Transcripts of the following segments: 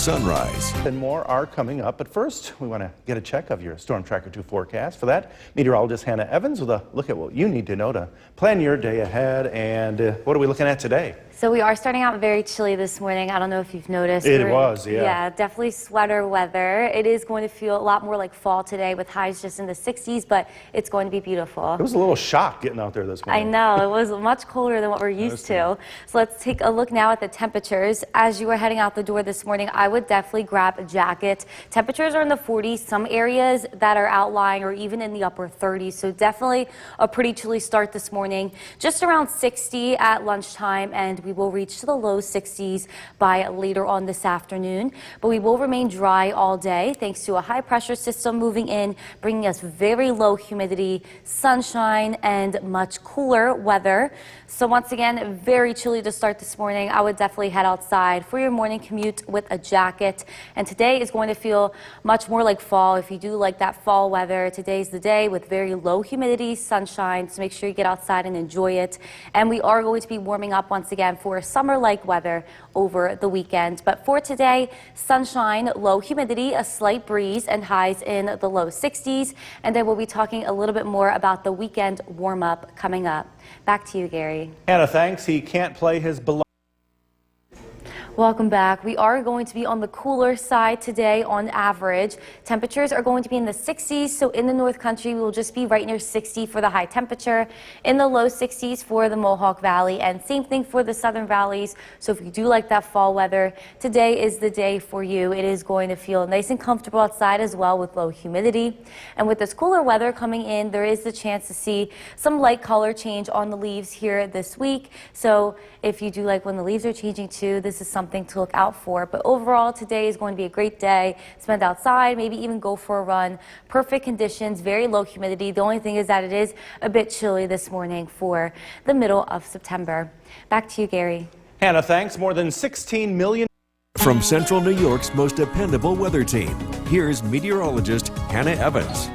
sunrise. And more are coming up, but first we want to get a check of your Storm Tracker 2 forecast. For that, meteorologist Hannah Evans with a look at what you need to know to plan your day ahead. And what are we looking at today? So we are starting out very chilly this morning. I don't know if you've noticed. It was, yeah. Yeah, definitely sweater weather. It is going to feel a lot more like fall today with highs just in the 60s, but it's going to be beautiful. It was a little shock getting out there this morning. I know, it was much colder than what we're used to. So let's take a look now at the temperatures. As you are heading out the door this morning, I would definitely grab a jacket. Temperatures are in the 40s, some areas that are outlying or even in the upper 30s. So definitely a pretty chilly start this morning. Just around 60 at lunchtime, and we will reach to the low 60s by later on this afternoon. But we will remain dry all day thanks to a high pressure system moving in, bringing us very low humidity, sunshine, and much cooler weather. So once again, very chilly to start this morning. I would definitely head outside for your morning commute with a jacket. And today is going to feel much more like fall. If you do like that fall weather, today's the day with very low humidity, sunshine. So make sure you get outside and enjoy it. And we are going to be warming up once again for summer-like weather over the weekend. But for today, sunshine, low humidity, a slight breeze, and highs in the low 60s. And then we'll be talking a little bit more about the weekend warm-up coming up. Back to you, Gary. Hannah, thanks. He can't play his beloved. Welcome back. We are going to be on the cooler side today on average. Temperatures are going to be in the 60s, so in the North Country we will just be right near 60 for the high temperature, in the low 60s for the Mohawk Valley, and same thing for the southern valleys. So if you do like that fall weather, today is the day for you. It is going to feel nice and comfortable outside as well with low humidity. And with this cooler weather coming in, there is the chance to see some light color change on the leaves here this week. So if you do like when the leaves are changing too, this is something to look out for. But overall, today is going to be a great day. Spend outside, maybe even go for a run. Perfect conditions, very low humidity. The only thing is that it is a bit chilly this morning for the middle of September. Back to you, Gary. Hannah, thanks. More than 16 million. From Central New York's most dependable weather team, here's meteorologist Hannah Evans.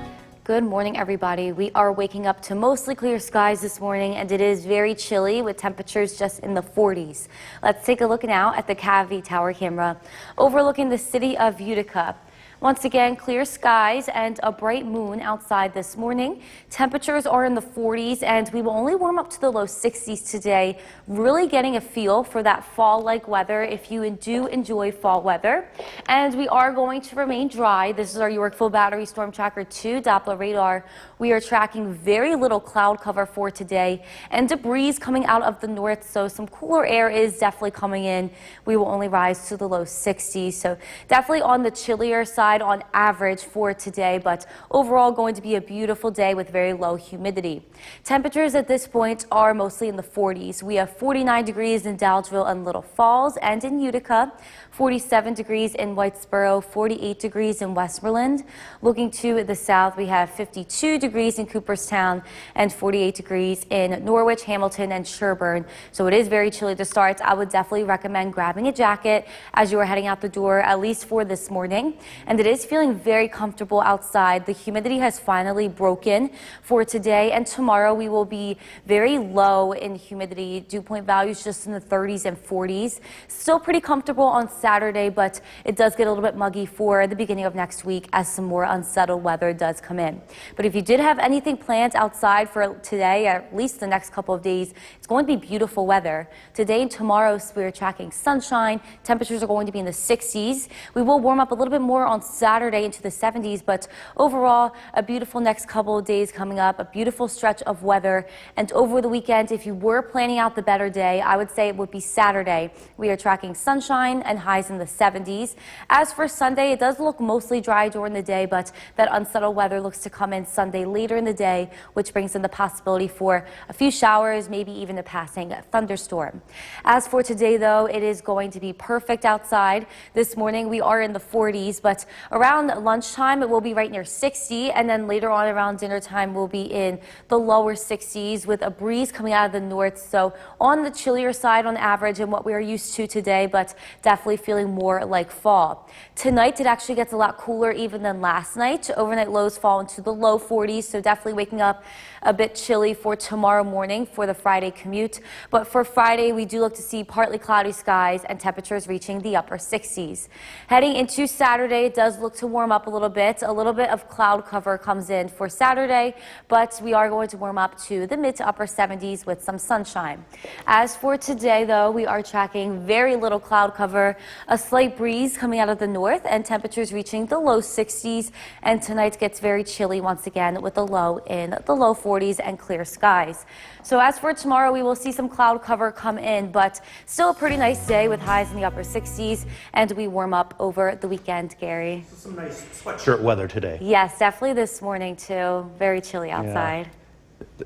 Good morning, everybody. We are waking up to mostly clear skies this morning, and it is very chilly with temperatures just in the 40s. Let's take a look now at the Cavity Tower camera overlooking the city of Utica. Once again, clear skies and a bright moon outside this morning. Temperatures are in the 40s, and we will only warm up to the low 60s today, really getting a feel for that fall-like weather if you do enjoy fall weather. And we are going to remain dry. This is our Yorkville Battery Storm Tracker 2 Doppler radar. We are tracking very little cloud cover for today and debris coming out of the north, so some cooler air is definitely coming in. We will only rise to the low 60s, so definitely on the chillier side on average for today, but overall going to be a beautiful day with very low humidity. Temperatures at this point are mostly in the 40s. We have 49 degrees in Dowdesville and Little Falls, and in Utica, 47 degrees in Whitesboro, 48 degrees in Westmoreland. Looking to the south, we have 52 degrees in Cooperstown and 48 degrees in Norwich, Hamilton, and Sherburne. So it is very chilly to start. I would definitely recommend grabbing a jacket as you are heading out the door, at least for this morning. And it is feeling very comfortable outside. The humidity has finally broken for today, and tomorrow we will be very low in humidity. Dew point values just in the 30s and 40s. Still pretty comfortable on Saturday, but it does get a little bit muggy for the beginning of next week as some more unsettled weather does come in. But if you did have anything planned outside for today, at least the next couple of days, it's going to be beautiful weather. Today and tomorrow, we're tracking sunshine. Temperatures are going to be in the 60s. We will warm up a little bit more on Saturday into the 70s, but overall, a beautiful next couple of days coming up, a beautiful stretch of weather. And over the weekend, if you were planning out the better day, I would say it would be Saturday. We are tracking sunshine and highs in the 70s. As for Sunday, it does look mostly dry during the day, but that unsettled weather looks to come in Sunday later in the day, which brings in the possibility for a few showers, maybe even a passing thunderstorm. As for today, though, it is going to be perfect outside. This morning, we are in the 40s, but around lunchtime, it will be right near 60, and then later on around dinner time, we'll be in the lower 60s with a breeze coming out of the north. So on the chillier side on average and what we are used to today, but definitely feeling more like fall. Tonight, it actually gets a lot cooler even than last night. Overnight lows fall into the low 40s, so definitely waking up a bit chilly for tomorrow morning for the Friday commute. But for Friday, we do look to see partly cloudy skies and temperatures reaching the upper 60s. Heading into Saturday, it does look to warm up a little bit. A little bit of cloud cover comes in for Saturday, but we are going to warm up to the mid to upper 70s with some sunshine. As for today, though, we are tracking very little cloud cover, a slight breeze coming out of the north, and temperatures reaching the low 60s. And tonight gets very chilly once again with a low in the low 40s and clear skies. So as for tomorrow, we will see some cloud cover come in, but still a pretty nice day with highs in the upper 60s, and we warm up over the weekend, Gary. Some nice sweatshirt weather today. Yes, definitely this morning too. Very chilly outside.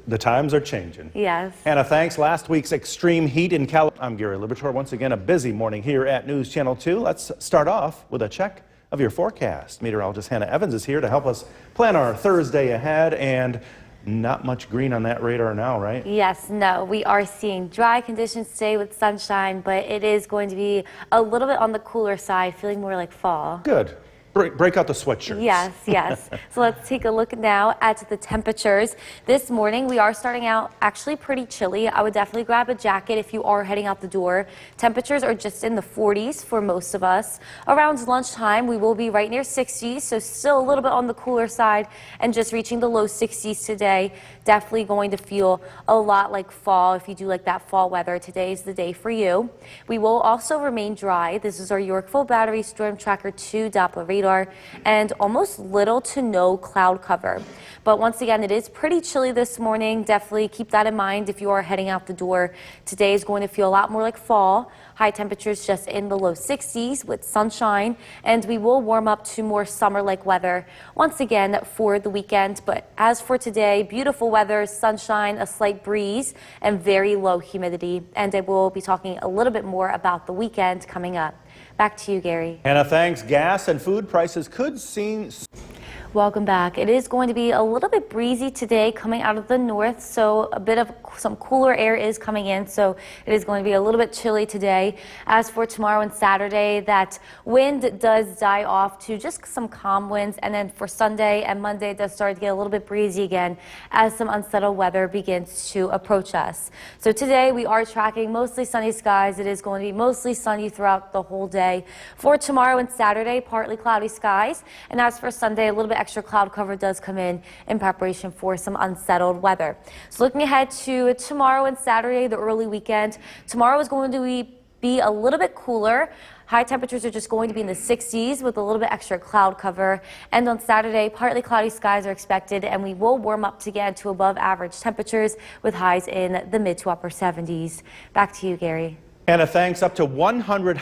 The times are changing. Yes. Hannah, thanks. Last week's extreme heat in California. I'm Gary Liberatore. Once again, a busy morning here at News Channel 2. Let's start off with a check of your forecast. Meteorologist Hannah Evans is here to help us plan our Thursday ahead, and not much green on that radar now, right? Yes, no, we are seeing dry conditions today with sunshine, but it is going to be a little bit on the cooler side, feeling more like fall. Good. Break out the sweatshirts. Yes, yes. So let's take a look now at the temperatures. This morning, we are starting out actually pretty chilly. I would definitely grab a jacket if you are heading out the door. Temperatures are just in the 40s for most of us. Around lunchtime, we will be right near 60s, so still a little bit on the cooler side and just reaching the low 60s today. Definitely going to feel a lot like fall. If you do like that fall weather, today is the day for you. We will also remain dry. This is our Yorkville Battery Storm Tracker 2 Doppler radar, and almost little to no cloud cover. But once again, it is pretty chilly this morning. Definitely keep that in mind if you are heading out the door. Today is going to feel a lot more like fall. High temperatures just in the low 60s with sunshine, and we will warm up to more summer-like weather once again for the weekend. But as for today, beautiful weather, sunshine, a slight breeze, and very low humidity. And I will be talking a little bit more about the weekend coming up. Back to you, Gary. Hannah, thanks. Gas and food prices could see... Welcome back. It is going to be a little bit breezy today coming out of the north, so a bit of some cooler air is coming in, so it is going to be a little bit chilly today. As for tomorrow and Saturday, that wind does die off to just some calm winds, and then for Sunday and Monday, it does start to get a little bit breezy again as some unsettled weather begins to approach us. So today we are tracking mostly sunny skies. It is going to be mostly sunny throughout the whole day. For tomorrow and Saturday, partly cloudy skies, and as for Sunday, a little bit extra cloud cover does come in preparation for some unsettled weather. So looking ahead to tomorrow and Saturday, the early weekend, tomorrow is going to be a little bit cooler. High temperatures are just going to be in the 60s with a little bit extra cloud cover. And on Saturday, partly cloudy skies are expected, and we will warm up again to above average temperatures with highs in the mid to upper 70s. Back to you, Gary. Hannah, thanks. Up to 100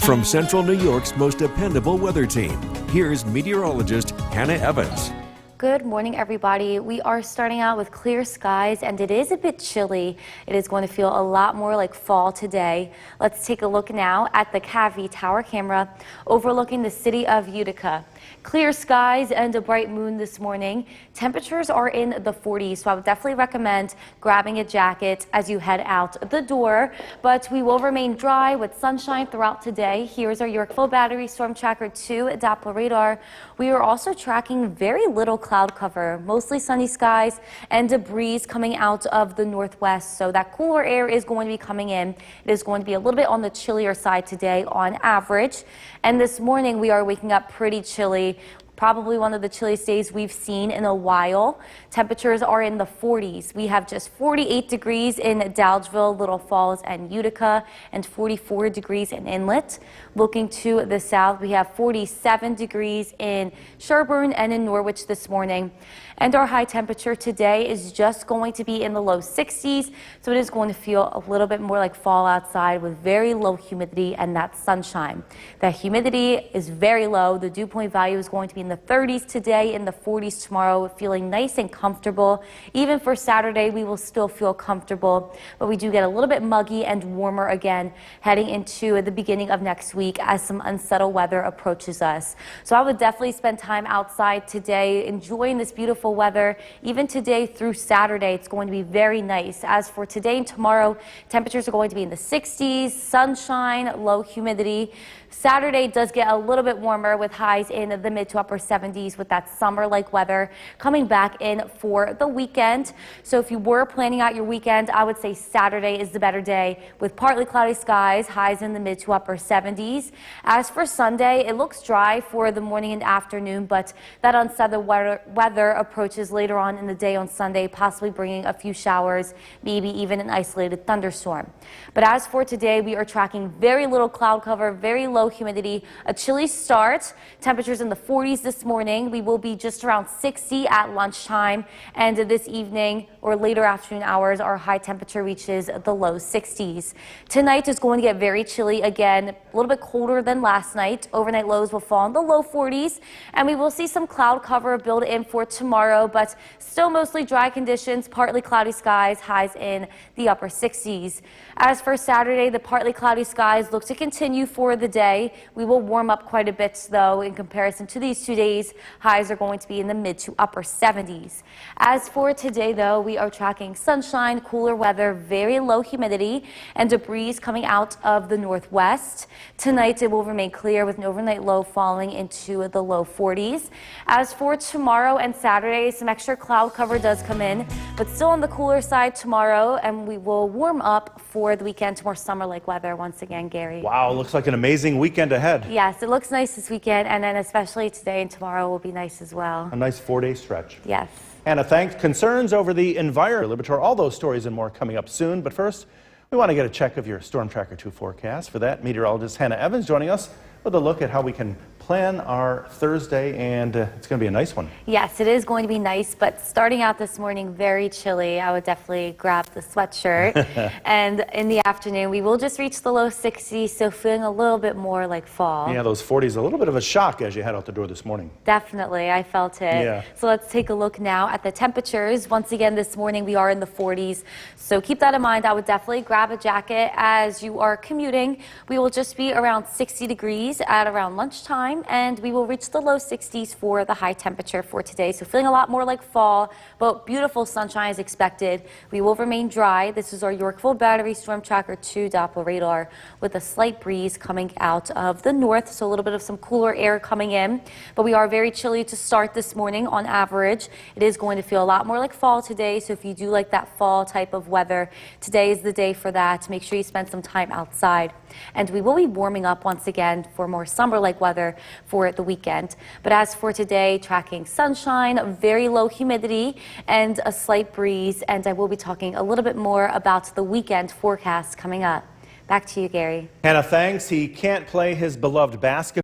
From Central New York's most dependable weather team, here's meteorologist Hannah Evans. Good morning, everybody. We are starting out with clear skies, and it is a bit chilly. It is going to feel a lot more like fall today. Let's take a look now at the Cavie Tower camera overlooking the city of Utica. Clear skies and a bright moon this morning. Temperatures are in the 40s, so I would definitely recommend grabbing a jacket as you head out the door. But we will remain dry with sunshine throughout today. Here's our Yorkville Battery Storm Tracker 2 Doppler radar. We are also tracking very little cloud cover, mostly sunny skies and a breeze coming out of the northwest. So that cooler air is going to be coming in. It is going to be a little bit on the chillier side today on average. And this morning we are waking up pretty chilly. Probably one of the chilliest days we've seen in a while. Temperatures are in the 40s. We have just 48 degrees in Dowdesville, Little Falls, and Utica, and 44 degrees in Inlet. Looking to the south, we have 47 degrees in Sherburne and in Norwich this morning. And our high temperature today is just going to be in the low 60s, so it is going to feel a little bit more like fall outside with very low humidity and that sunshine. The humidity is very low. The dew point value is going to be in in the 30s today, in the 40s tomorrow, feeling nice and comfortable. Even for Saturday, we will still feel comfortable, but we do get a little bit muggy and warmer again heading into the beginning of next week as some unsettled weather approaches us. So I would definitely spend time outside today, enjoying this beautiful weather. Even today through Saturday, it's going to be very nice. As for today and tomorrow, temperatures are going to be in the 60s, sunshine, low humidity. Saturday does get a little bit warmer with highs in the mid to upper 70s with that summer-like weather coming back in for the weekend. So if you were planning out your weekend, I would say Saturday is the better day with partly cloudy skies, highs in the mid to upper 70s. As for Sunday, it looks dry for the morning and afternoon, but that unsettled weather approaches later on in the day on Sunday, possibly bringing a few showers, maybe even an isolated thunderstorm. But as for today, we are tracking very little cloud cover, very low humidity, a chilly start. Temperatures in the 40s this morning. We will be just around 60 at lunchtime, and this evening or later afternoon hours, our high temperature reaches the low 60s. Tonight is going to get very chilly again, a little bit colder than last night. Overnight lows will fall in the low 40s, and we will see some cloud cover build in for tomorrow, but still mostly dry conditions, partly cloudy skies, highs in the upper 60s. As for Saturday, the partly cloudy skies look to continue for the day. We will warm up quite a bit, though, in comparison to these 2 days. Highs are going to be in the mid to upper 70s. As for today, though, we are tracking sunshine, cooler weather, very low humidity, and a breeze coming out of the northwest. Tonight, it will remain clear with an overnight low falling into the low 40s. As for tomorrow and Saturday, some extra cloud cover does come in, but still on the cooler side tomorrow, and we will warm up for the weekend to more summer-like weather once again, Gary. Wow, looks like an amazing weekend ahead. Yes, it looks nice this weekend, and then especially today and tomorrow will be nice as well. A nice 4-day stretch. Yes. Hannah, thanks. Concerns over the environment, Libitor, all those stories and more coming up soon. But first, we want to get a check of your Storm Tracker 2 forecast. For that, meteorologist Hannah Evans joining us with a look at how we can plan our Thursday, and it's going to be a nice one. Yes, it is going to be nice, but starting out this morning, very chilly. I would definitely grab the sweatshirt. And in the afternoon, we will just reach the low 60s, so feeling a little bit more like fall. Yeah, those 40s, a little bit of a shock as you head out the door this morning. Definitely, I felt it. Yeah. So let's take a look now at the temperatures. Once again, this morning we are in the 40s, so keep that in mind. I would definitely grab a jacket as you are commuting. We will just be around 60 degrees at around lunchtime, and we will reach the low 60s for the high temperature for today. So feeling a lot more like fall, but beautiful sunshine is expected. We will remain dry. This is our Yorkville Battery Storm Tracker 2 Doppler radar with a slight breeze coming out of the north, so a little bit of some cooler air coming in. But we are very chilly to start this morning on average. It is going to feel a lot more like fall today, so if you do like that fall type of weather, today is the day for that. Make sure you spend some time outside. And we will be warming up once again for more summer-like weather for the weekend. But as for today, tracking sunshine, very low humidity, and a slight breeze. And I will be talking a little bit more about the weekend forecast coming up. Back to you, Gary. Hannah, thanks. He can't play his beloved basketball.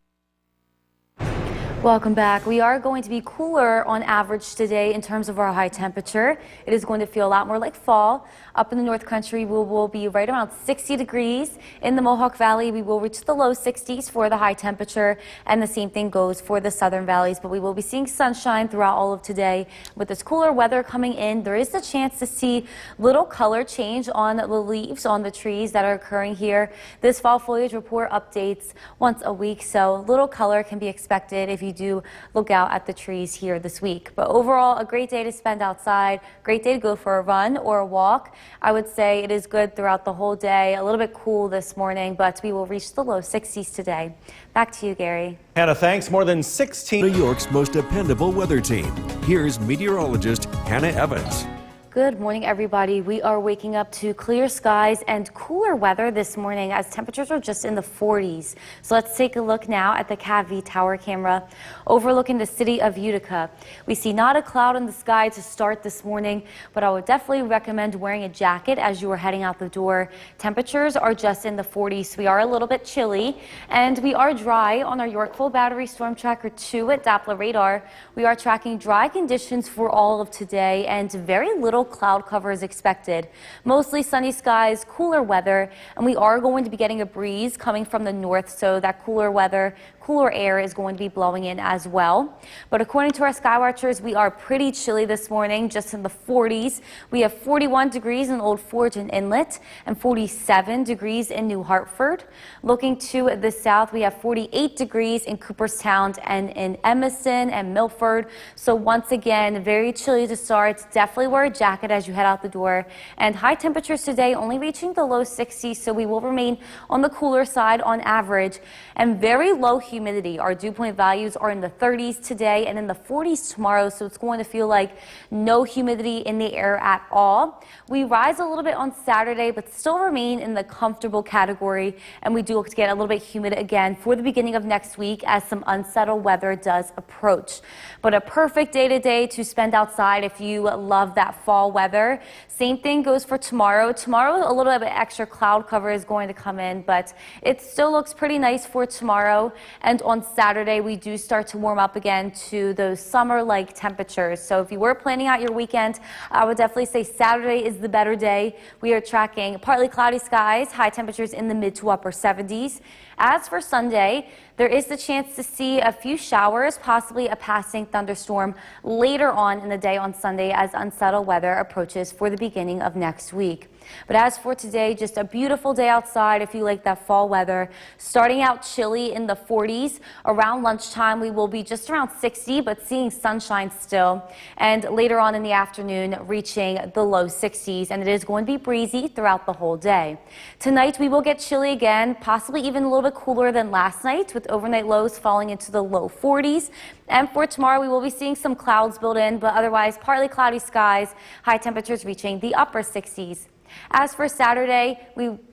Welcome back. We are going to be cooler on average today in terms of our high temperature. It is going to feel a lot more like fall. Up in the North Country, we will be right around 60 degrees. In the Mohawk Valley, we will reach the low 60s for the high temperature, and the same thing goes for the southern valleys. But we will be seeing sunshine throughout all of today. With this cooler weather coming in, there is the chance to see little color change on the leaves on the trees that are occurring here. This fall foliage report updates once a week, so little color can be expected if you do look out at the trees here this week. But overall, a great day to spend outside, great day to go for a run or a walk. I would say it is good throughout the whole day. A little bit cool this morning, but we will reach the low 60s today. Back to you, Gary. Hannah, thanks. More than 16. New York's most dependable weather team. Here's meteorologist Hannah Evans. Good morning, everybody. We are waking up to clear skies and cooler weather this morning as temperatures are just in the 40s. So let's take a look now at the CAV tower camera overlooking the city of Utica. We see not a cloud in the sky to start this morning, but I would definitely recommend wearing a jacket as you are heading out the door. Temperatures are just in the 40s, so we are a little bit chilly, and we are dry on our Yorkville Battery Storm Tracker 2 at Doppler radar. We are tracking dry conditions for all of today and very little little cloud cover is expected. Mostly sunny skies, cooler weather, and we are going to be getting a breeze coming from the north, so that cooler air is going to be blowing in as well. But according to our sky watchers, we are pretty chilly this morning, just in the 40s. We have 41 degrees in Old Forge and Inlet and 47 degrees in New Hartford. Looking to the south, we have 48 degrees in Cooperstown and in Emerson and Milford. So once again, very chilly to start. Definitely wear a jacket as you head out the door. And high temperatures today only reaching the low 60s, so we will remain on the cooler side on average. And very low humidity. Our dew point values are in the 30s today and in the 40s tomorrow, so it's going to feel like no humidity in the air at all. We rise a little bit on Saturday, but still remain in the comfortable category, and we do look to get a little bit humid again for the beginning of next week as some unsettled weather does approach. But a perfect day today to spend outside if you love that fall weather. Same thing goes for tomorrow. Tomorrow, a little bit of extra cloud cover is going to come in, but it still looks pretty nice for tomorrow. And on Saturday, we do start to warm up again to those summer-like temperatures. So if you were planning out your weekend, I would definitely say Saturday is the better day. We are tracking partly cloudy skies, high temperatures in the mid to upper 70s. As for Sunday, there is the chance to see a few showers, possibly a passing thunderstorm later on in the day on Sunday as unsettled weather approaches for the beginning of next week. But as for today, just a beautiful day outside if you like that fall weather. Starting out chilly in the 40s. Around lunchtime, we will be just around 60, but seeing sunshine still. And later on in the afternoon, reaching the low 60s. And it is going to be breezy throughout the whole day. Tonight, we will get chilly again, possibly even a little bit cooler than last night, with overnight lows falling into the low 40s. And for tomorrow, we will be seeing some clouds build in, but otherwise partly cloudy skies, high temperatures reaching the upper 60s. As for Saturday,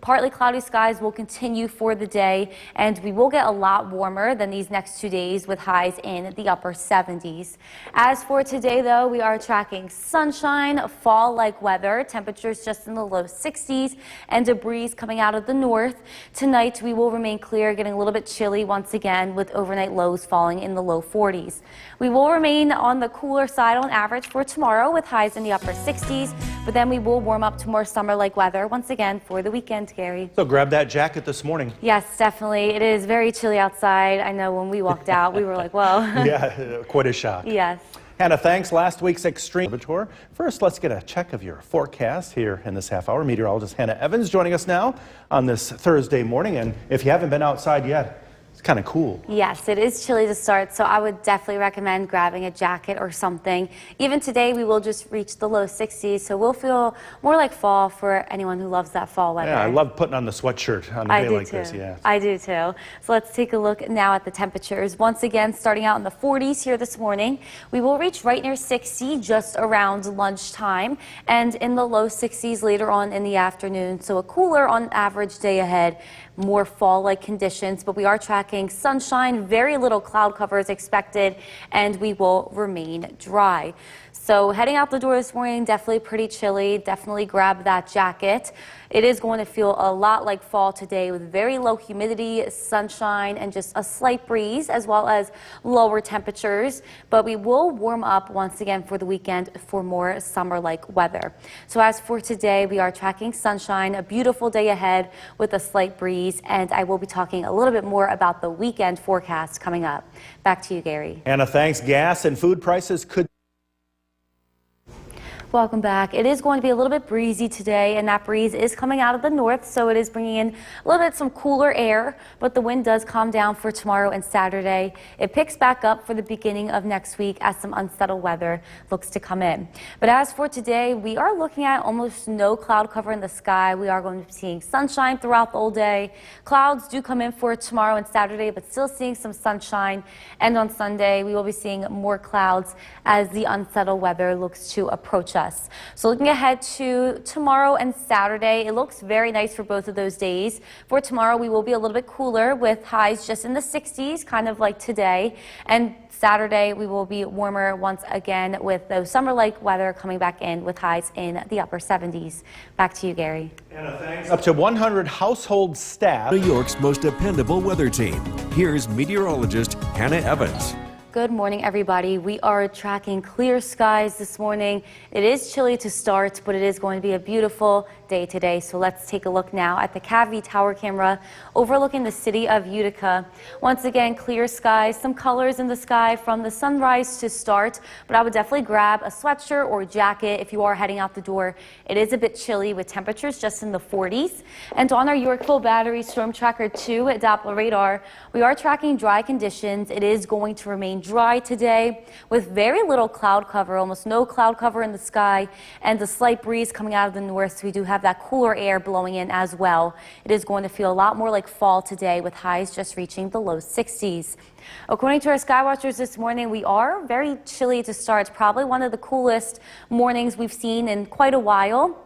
partly cloudy skies will continue for the day, and we will get a lot warmer than these next 2 days with highs in the upper 70s. As for today, though, we are tracking sunshine, fall-like weather, temperatures just in the low 60s, and a breeze coming out of the north. Tonight, we will remain clear, getting a little bit chilly once again with overnight lows falling in the low 40s. We will remain on the cooler side on average for tomorrow with highs in the upper 60s, but then we will warm up to more summer-like weather once again for the weekend, Gary. So grab that jacket this morning. Yes, definitely. It is very chilly outside. I know when we walked out, we were like, whoa. Yeah, quite a shock. Yes. Hannah, thanks. Last week's extreme tour. First, let's get a check of your forecast here in this half hour. Meteorologist Hannah Evans joining us now on this Thursday morning. And if you haven't been outside yet, it's kind of cool. Yes, it is chilly to start, so I would definitely recommend grabbing a jacket or something. Even today, we will just reach the low 60s, so we'll feel more like fall for anyone who loves that fall weather. Yeah, I love putting on the sweatshirt on a day like this. Yeah, I do too. So let's take a look now at the temperatures. Once again, starting out in the 40s here this morning, we will reach right near 60 just around lunchtime, and in the low 60s later on in the afternoon. So a cooler on average day ahead. More fall-like conditions, but we are tracking sunshine, very little cloud cover is expected, and we will remain dry. So heading out the door this morning, definitely pretty chilly. Definitely grab that jacket. It is going to feel a lot like fall today with very low humidity, sunshine, and just a slight breeze, as well as lower temperatures. But we will warm up once again for the weekend for more summer-like weather. So as for today, we are tracking sunshine, a beautiful day ahead with a slight breeze, and I will be talking a little bit more about the weekend forecast coming up. Back to you, Gary. Anna, thanks. Gas and food prices could... Welcome back. It is going to be a little bit breezy today, and that breeze is coming out of the north, so it is bringing in a little bit some cooler air, but the wind does calm down for tomorrow and Saturday. It picks back up for the beginning of next week as some unsettled weather looks to come in. But as for today, we are looking at almost no cloud cover in the sky. We are going to be seeing sunshine throughout the whole day. Clouds do come in for tomorrow and Saturday, but still seeing some sunshine. And on Sunday, we will be seeing more clouds as the unsettled weather looks to approach us. So looking ahead to tomorrow and Saturday, it looks very nice for both of those days. For tomorrow, we will be a little bit cooler with highs just in the 60s, kind of like today. And Saturday, we will be warmer once again with those summer-like weather coming back in with highs in the upper 70s. Back to you, Gary. Anna, thanks. Up to 100 household staff. New York's most dependable weather team. Here's meteorologist Hannah Evans. Good morning, everybody. We are tracking clear skies this morning. It is chilly to start, but it is going to be a beautiful day today. So let's take a look now at the Cavity Tower camera overlooking the city of Utica. Once again, clear skies, some colors in the sky from the sunrise to start, but I would definitely grab a sweatshirt or a jacket if you are heading out the door. It is a bit chilly with temperatures just in the 40s. And on our Yorkville Battery Storm Tracker 2 at Doppler radar, we are tracking dry conditions. It is going to remain dry today with very little cloud cover, almost no cloud cover in the sky, and a slight breeze coming out of the north. So we do have that cooler air blowing in as well. It is going to feel a lot more like fall today with highs just reaching the low 60s. According to our Skywatchers this morning, we are very chilly to start. It's probably one of the coolest mornings we've seen in quite a while.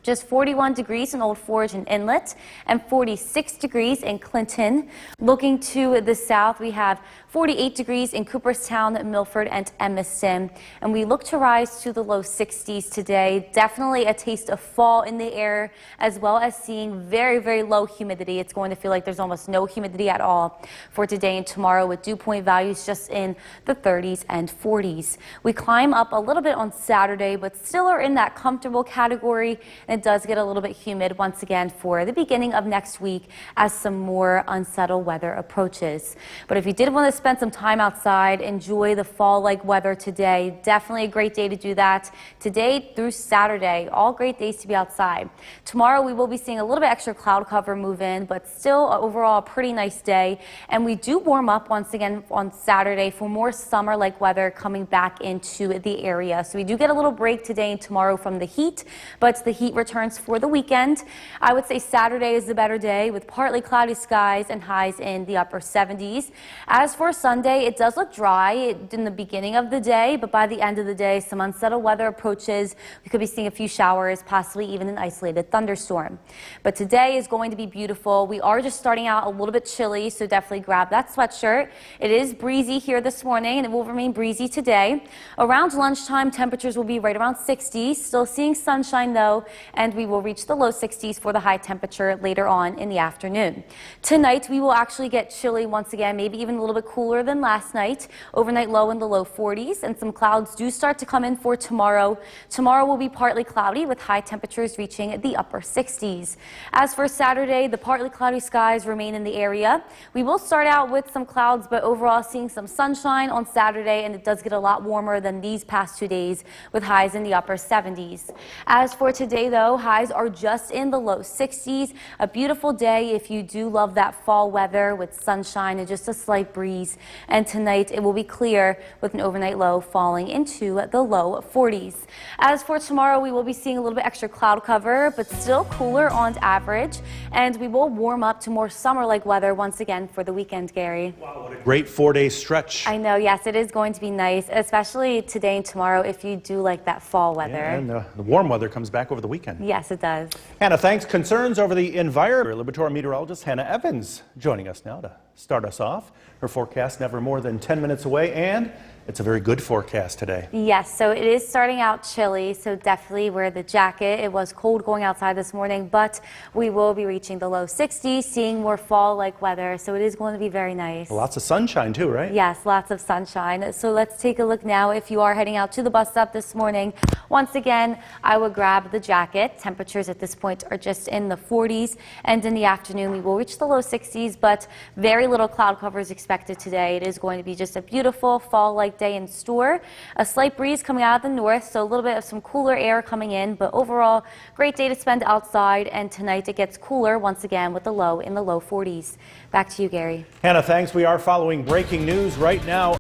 Just 41 degrees in Old Forge and Inlet and 46 degrees in Clinton. Looking to the south, we have 48 degrees in Cooperstown, Milford, and Emerson. And we look to rise to the low 60s today. Definitely a taste of fall in the air, as well as seeing very, very low humidity. It's going to feel like there's almost no humidity at all for today and tomorrow, with dew point values just in the 30s and 40s. We climb up a little bit on Saturday, but still are in that comfortable category. It does get a little bit humid once again for the beginning of next week as some more unsettled weather approaches. But if you did want to spend some time outside, enjoy the fall-like weather today. Definitely a great day to do that. Today through Saturday, all great days to be outside. Tomorrow we will be seeing a little bit extra cloud cover move in, but still overall a pretty nice day. And we do warm up once again on Saturday for more summer-like weather coming back into the area. So we do get a little break today and tomorrow from the heat, but the heat returns for the weekend. I would say Saturday is the better day with partly cloudy skies and highs in the upper 70s. As for Sunday, it does look dry in the beginning of the day, but by the end of the day, some unsettled weather approaches. We could be seeing a few showers, possibly even an isolated thunderstorm. But today is going to be beautiful. We are just starting out a little bit chilly, so definitely grab that sweatshirt. It is breezy here this morning, and it will remain breezy today. Around lunchtime, temperatures will be right around 60. Still seeing sunshine, though, and we will reach the low 60s for the high temperature later on in the afternoon. Tonight, we will actually get chilly once again, maybe even a little bit cooler than last night. Overnight low in the low 40s, and some clouds do start to come in for tomorrow. Tomorrow will be partly cloudy with high temperatures reaching the upper 60s. As for Saturday, the partly cloudy skies remain in the area. We will start out with some clouds, but overall seeing some sunshine on Saturday, and it does get a lot warmer than these past 2 days with highs in the upper 70s. As for today, though, highs are just in the low 60s. A beautiful day if you do love that fall weather with sunshine and just a slight breeze. And tonight it will be clear with an overnight low falling into the low 40s. As for tomorrow, we will be seeing a little bit extra cloud cover, but still cooler on average. And we will warm up to more summer-like weather once again for the weekend, Gary. Wow, what a great 4-day stretch. I know, yes, it is going to be nice, especially today and tomorrow if you do like that fall weather. Yeah, and the warm weather comes back over the weekend. Yes, it does. Hannah, thanks. Concerns over the environment. Livermore meteorologist Hannah Evans joining us now to start us off. Her forecast never more than 10 minutes away, and it's a very good forecast today. Yes, so it is starting out chilly, so definitely wear the jacket. It was cold going outside this morning, but we will be reaching the low 60s, seeing more fall-like weather, so it is going to be very nice. Lots of sunshine too, right? Yes, lots of sunshine. So let's take a look now. If you are heading out to the bus stop this morning, once again, I would grab the jacket. Temperatures at this point are just in the 40s, and in the afternoon we will reach the low 60s, but very little cloud cover is expected today. It is going to be just a beautiful fall-like day in store. A slight breeze coming out of the north, so a little bit of some cooler air coming in, but overall great day to spend outside. And tonight it gets cooler once again with the low in the low 40s. Back to you, Gary. Hannah, thanks. We are following breaking news right now.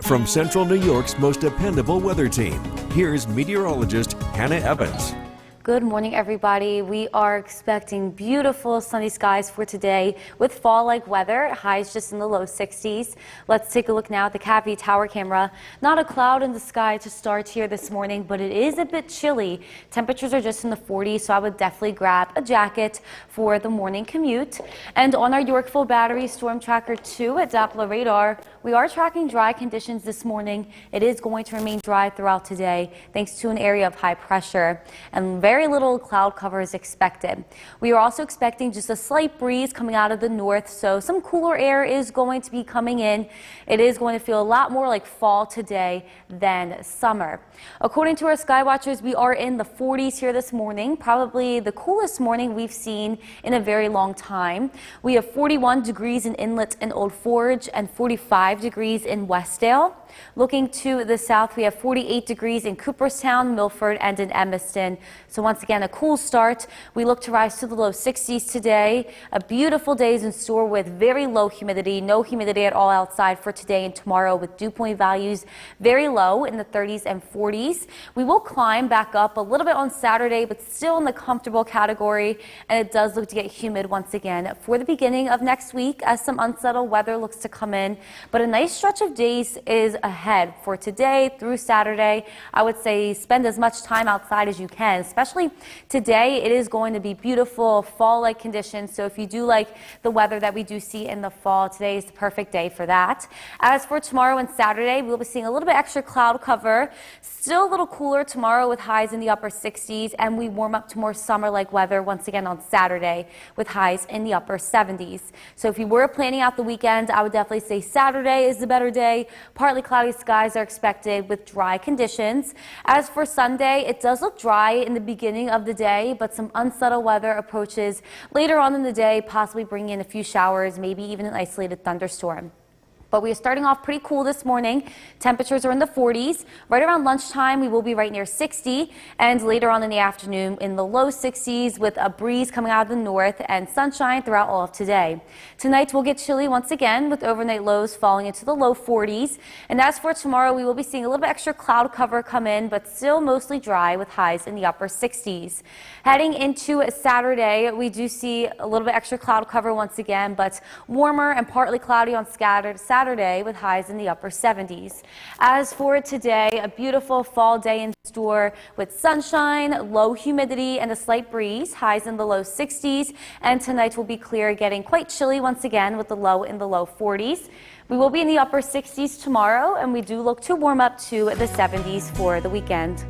From Central New York's most dependable weather team, here's meteorologist Hannah Evans. Good morning, everybody. We are expecting beautiful sunny skies for today with fall-like weather, highs just in the low 60s. Let's take a look now at the Cavity Tower camera. Not a cloud in the sky to start here this morning, but it is a bit chilly. Temperatures are just in the 40s, so I would definitely grab a jacket for the morning commute. And on our Yorkville Battery Storm Tracker 2 at Doppler radar, we are tracking dry conditions this morning. It is going to remain dry throughout today, thanks to an area of high pressure. And very very little cloud cover is expected. We are also expecting just a slight breeze coming out of the north, so some cooler air is going to be coming in. It is going to feel a lot more like fall today than summer. According to our sky watchers, we are in the 40s here this morning, probably the coolest morning we've seen in a very long time. We have 41 degrees in Inlet and Old Forge and 45 degrees in Westdale. Looking to the south, we have 48 degrees in Cooperstown, Milford, and in Evanston. So once again, a cool start. We look to rise to the low 60s today. A beautiful day is in store with very low humidity, no humidity at all outside for today and tomorrow, with dew point values very low in the 30s and 40s. We will climb back up a little bit on Saturday, but still in the comfortable category, and it does look to get humid once again for the beginning of next week as some unsettled weather looks to come in. But a nice stretch of days is ahead for today through Saturday. I would say spend as much time outside as you can, especially today. It is going to be beautiful fall-like conditions, so if you do like the weather that we do see in the fall, today is the perfect day for that. As for tomorrow and Saturday, we'll be seeing a little bit extra cloud cover. Still a little cooler tomorrow with highs in the upper 60s, and we warm up to more summer-like weather once again on Saturday with highs in the upper 70s. So if you were planning out the weekend, I would definitely say Saturday is the better day. Partly cloudy skies are expected with dry conditions. As for Sunday, it does look dry in the beginning of the day, but some unsettled weather approaches later on in the day, possibly bringing in a few showers, maybe even an isolated thunderstorm. But we are starting off pretty cool this morning. Temperatures are in the 40s. Right around lunchtime, we will be right near 60, and later on in the afternoon in the low 60s with a breeze coming out of the north and sunshine throughout all of today. Tonight will get chilly once again with overnight lows falling into the low 40s. And as for tomorrow, we will be seeing a little bit extra cloud cover come in, but still mostly dry with highs in the upper 60s. Heading into Saturday, we do see a little bit extra cloud cover once again, but warmer and partly cloudy on scattered Saturday with highs in the upper 70s. As for today, a beautiful fall day in store with sunshine, low humidity, and a slight breeze, highs in the low 60s. And tonight will be clear, getting quite chilly once again with the low in the low 40s. We will be in the upper 60s tomorrow, and we do look to warm up to the 70s for the weekend.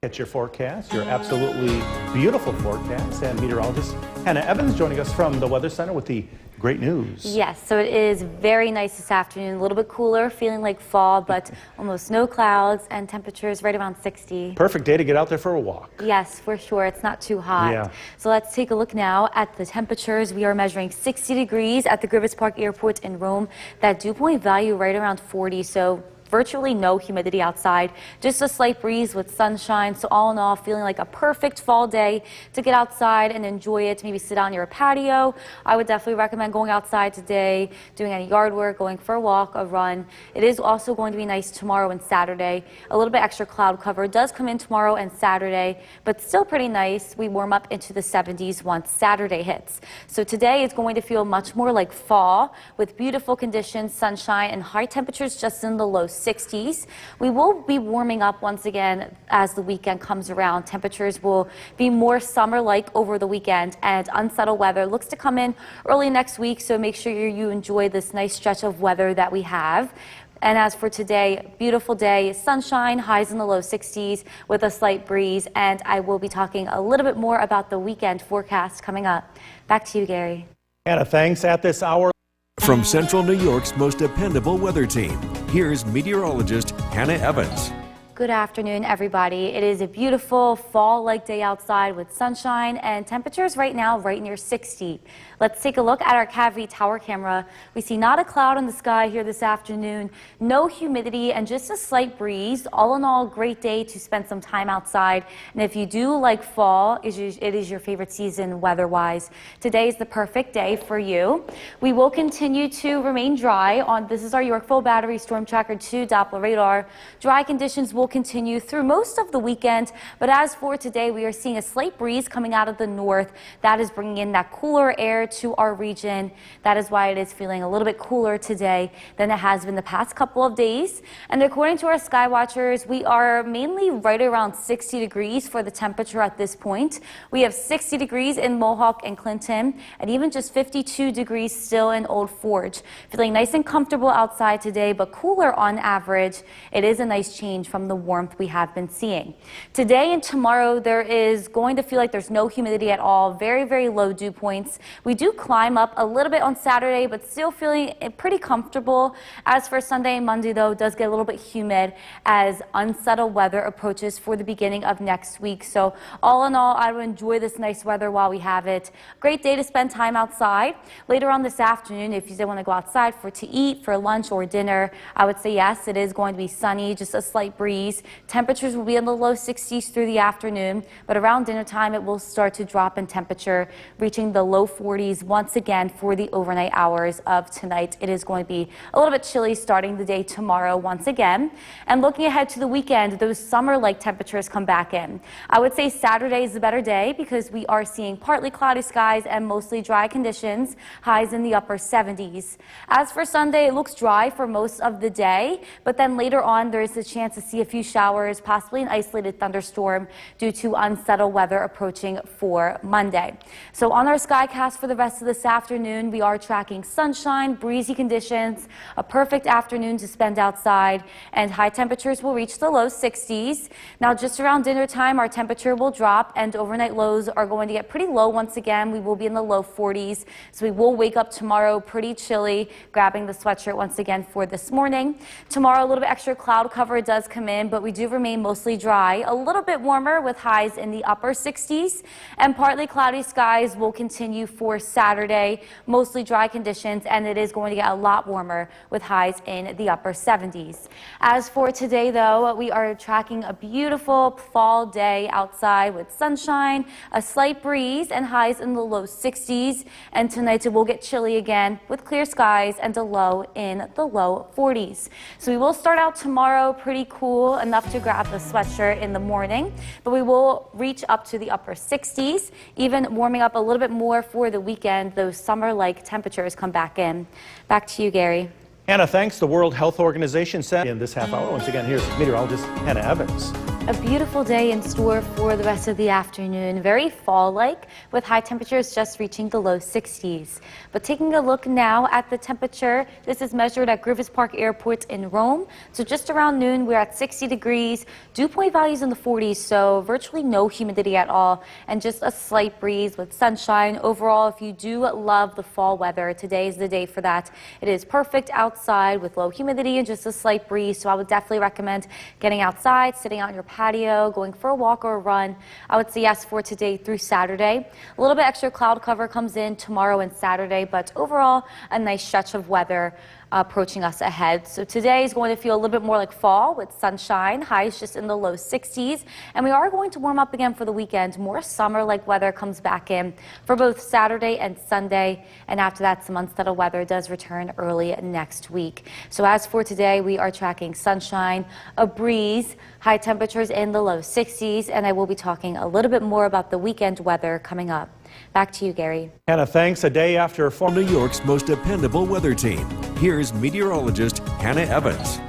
Get your forecast, your absolutely beautiful forecast, and meteorologist Hannah Evans joining us from the Weather Center with the great news. Yes, so it is very nice this afternoon, a little bit cooler, feeling like fall, but almost no clouds and temperatures right around 60. Perfect day to get out there for a walk. Yes, for sure. It's not too hot. Yeah. So let's take a look now at the temperatures. We are measuring 60 degrees at the Griffith Park Airport in Rome. That dew point value right around 40, so virtually no humidity outside, just a slight breeze with sunshine. So all in all, feeling like a perfect fall day to get outside and enjoy it, maybe sit on your patio. I would definitely recommend going outside today, doing any yard work, going for a walk, a run. It is also going to be nice tomorrow and Saturday. A little bit extra cloud cover does come in tomorrow and Saturday, but still pretty nice. We warm up into the 70s once Saturday hits. So today is going to feel much more like fall with beautiful conditions, sunshine, and high temperatures just in the low 60s. We will be warming up once again as the weekend comes around. Temperatures will be more summer-like over the weekend, and unsettled weather looks to come in early next week, so make sure you enjoy this nice stretch of weather that we have. And as for today, beautiful day, sunshine, highs in the low 60s with a slight breeze, and I will be talking a little bit more about the weekend forecast coming up. Back to you, Gary. Hannah, thanks. At this hour, From Central New York's most dependable weather team, here's meteorologist Hannah Evans. Good afternoon, everybody. It is a beautiful fall-like day outside with sunshine and temperatures right now right near 60. Let's take a look at our Cavity Tower camera. We see not a cloud in the sky here this afternoon, no humidity, and just a slight breeze. All in all, great day to spend some time outside. And if you do like fall, it is your favorite season weather-wise, today is the perfect day for you. We will continue to remain dry. This is our Yorkville Battery Storm Tracker 2 Doppler radar. Dry conditions will continue through most of the weekend. But as for today, we are seeing a slight breeze coming out of the north. That is bringing in that cooler air to our region. That is why it is feeling a little bit cooler today than it has been the past couple of days. And according to our sky watchers, we are mainly right around 60 degrees for the temperature at this point. We have 60 degrees in Mohawk and Clinton, and even just 52 degrees still in Old Forge. Feeling nice and comfortable outside today, but cooler on average. It is a nice change from the warmth we have been seeing. Today and tomorrow, there is going to feel like there's no humidity at all. Very, very low dew points. We do climb up a little bit on Saturday, but still feeling pretty comfortable. As for Sunday and Monday, though, it does get a little bit humid as unsettled weather approaches for the beginning of next week. So all in all, I would enjoy this nice weather while we have it. Great day to spend time outside. Later on this afternoon, if you did want to go outside to eat, for lunch or dinner, I would say yes, it is going to be sunny, just a slight breeze. Temperatures will be in the low 60s through the afternoon, but around dinner time, it will start to drop in temperature, reaching the low 40s once again for the overnight hours of tonight. It is going to be a little bit chilly starting the day tomorrow once again. And looking ahead to the weekend, those summer-like temperatures come back in. I would say Saturday is a better day because we are seeing partly cloudy skies and mostly dry conditions, highs in the upper 70s. As for Sunday, it looks dry for most of the day, but then later on there is a chance to see a few showers, possibly an isolated thunderstorm due to unsettled weather approaching for Monday. So on our skycast for the rest of this afternoon, we are tracking sunshine, breezy conditions, a perfect afternoon to spend outside, and high temperatures will reach the low 60s. Now just around dinner time, our temperature will drop and overnight lows are going to get pretty low once again. We will be in the low 40s, so we will wake up tomorrow pretty chilly, grabbing the sweatshirt once again for this morning. Tomorrow, a little bit extra cloud cover does come in, but we do remain mostly dry. A little bit warmer with highs in the upper 60s, and partly cloudy skies will continue for Saturday. Mostly dry conditions, and it is going to get a lot warmer with highs in the upper 70s. As for today, though, we are tracking a beautiful fall day outside with sunshine, a slight breeze, and highs in the low 60s. And tonight it will get chilly again with clear skies and a low in the low 40s. So we will start out tomorrow pretty cool, enough to grab the sweatshirt in the morning, but we will reach up to the upper 60s, even warming up a little bit more for the weekend. Those summer-like temperatures come back in. Back to you, Gary. Hannah, thanks. The World Health Organization said in this half hour. Once again, here's meteorologist Hannah Evans. A beautiful day in store for the rest of the afternoon. Very fall-like, with high temperatures just reaching the low 60s. But taking a look now at the temperature, this is measured at Griffith Park Airport in Rome. So just around noon, we're at 60 degrees. Dew point values in the 40s, so virtually no humidity at all, and just a slight breeze with sunshine. Overall, if you do love the fall weather, today is the day for that. It is perfect outside with low humidity and just a slight breeze, so I would definitely recommend getting outside, sitting out on your patio, going for a walk or a run. I would say yes for today through Saturday. A little bit extra cloud cover comes in tomorrow and Saturday, but overall a nice stretch of weather approaching us ahead. So today is going to feel a little bit more like fall with sunshine, highs just in the low 60s, and we are going to warm up again for the weekend. More summer-like weather comes back in for both Saturday and Sunday, and after that, some unsettled weather does return early next week. So as for today, we are tracking sunshine, a breeze, high temperatures in the low 60s, and I will be talking a little bit more about the weekend weather coming up. Back to you, Gary. Hannah, thanks. A day after From New York's most dependable weather team, here's meteorologist Hannah Evans.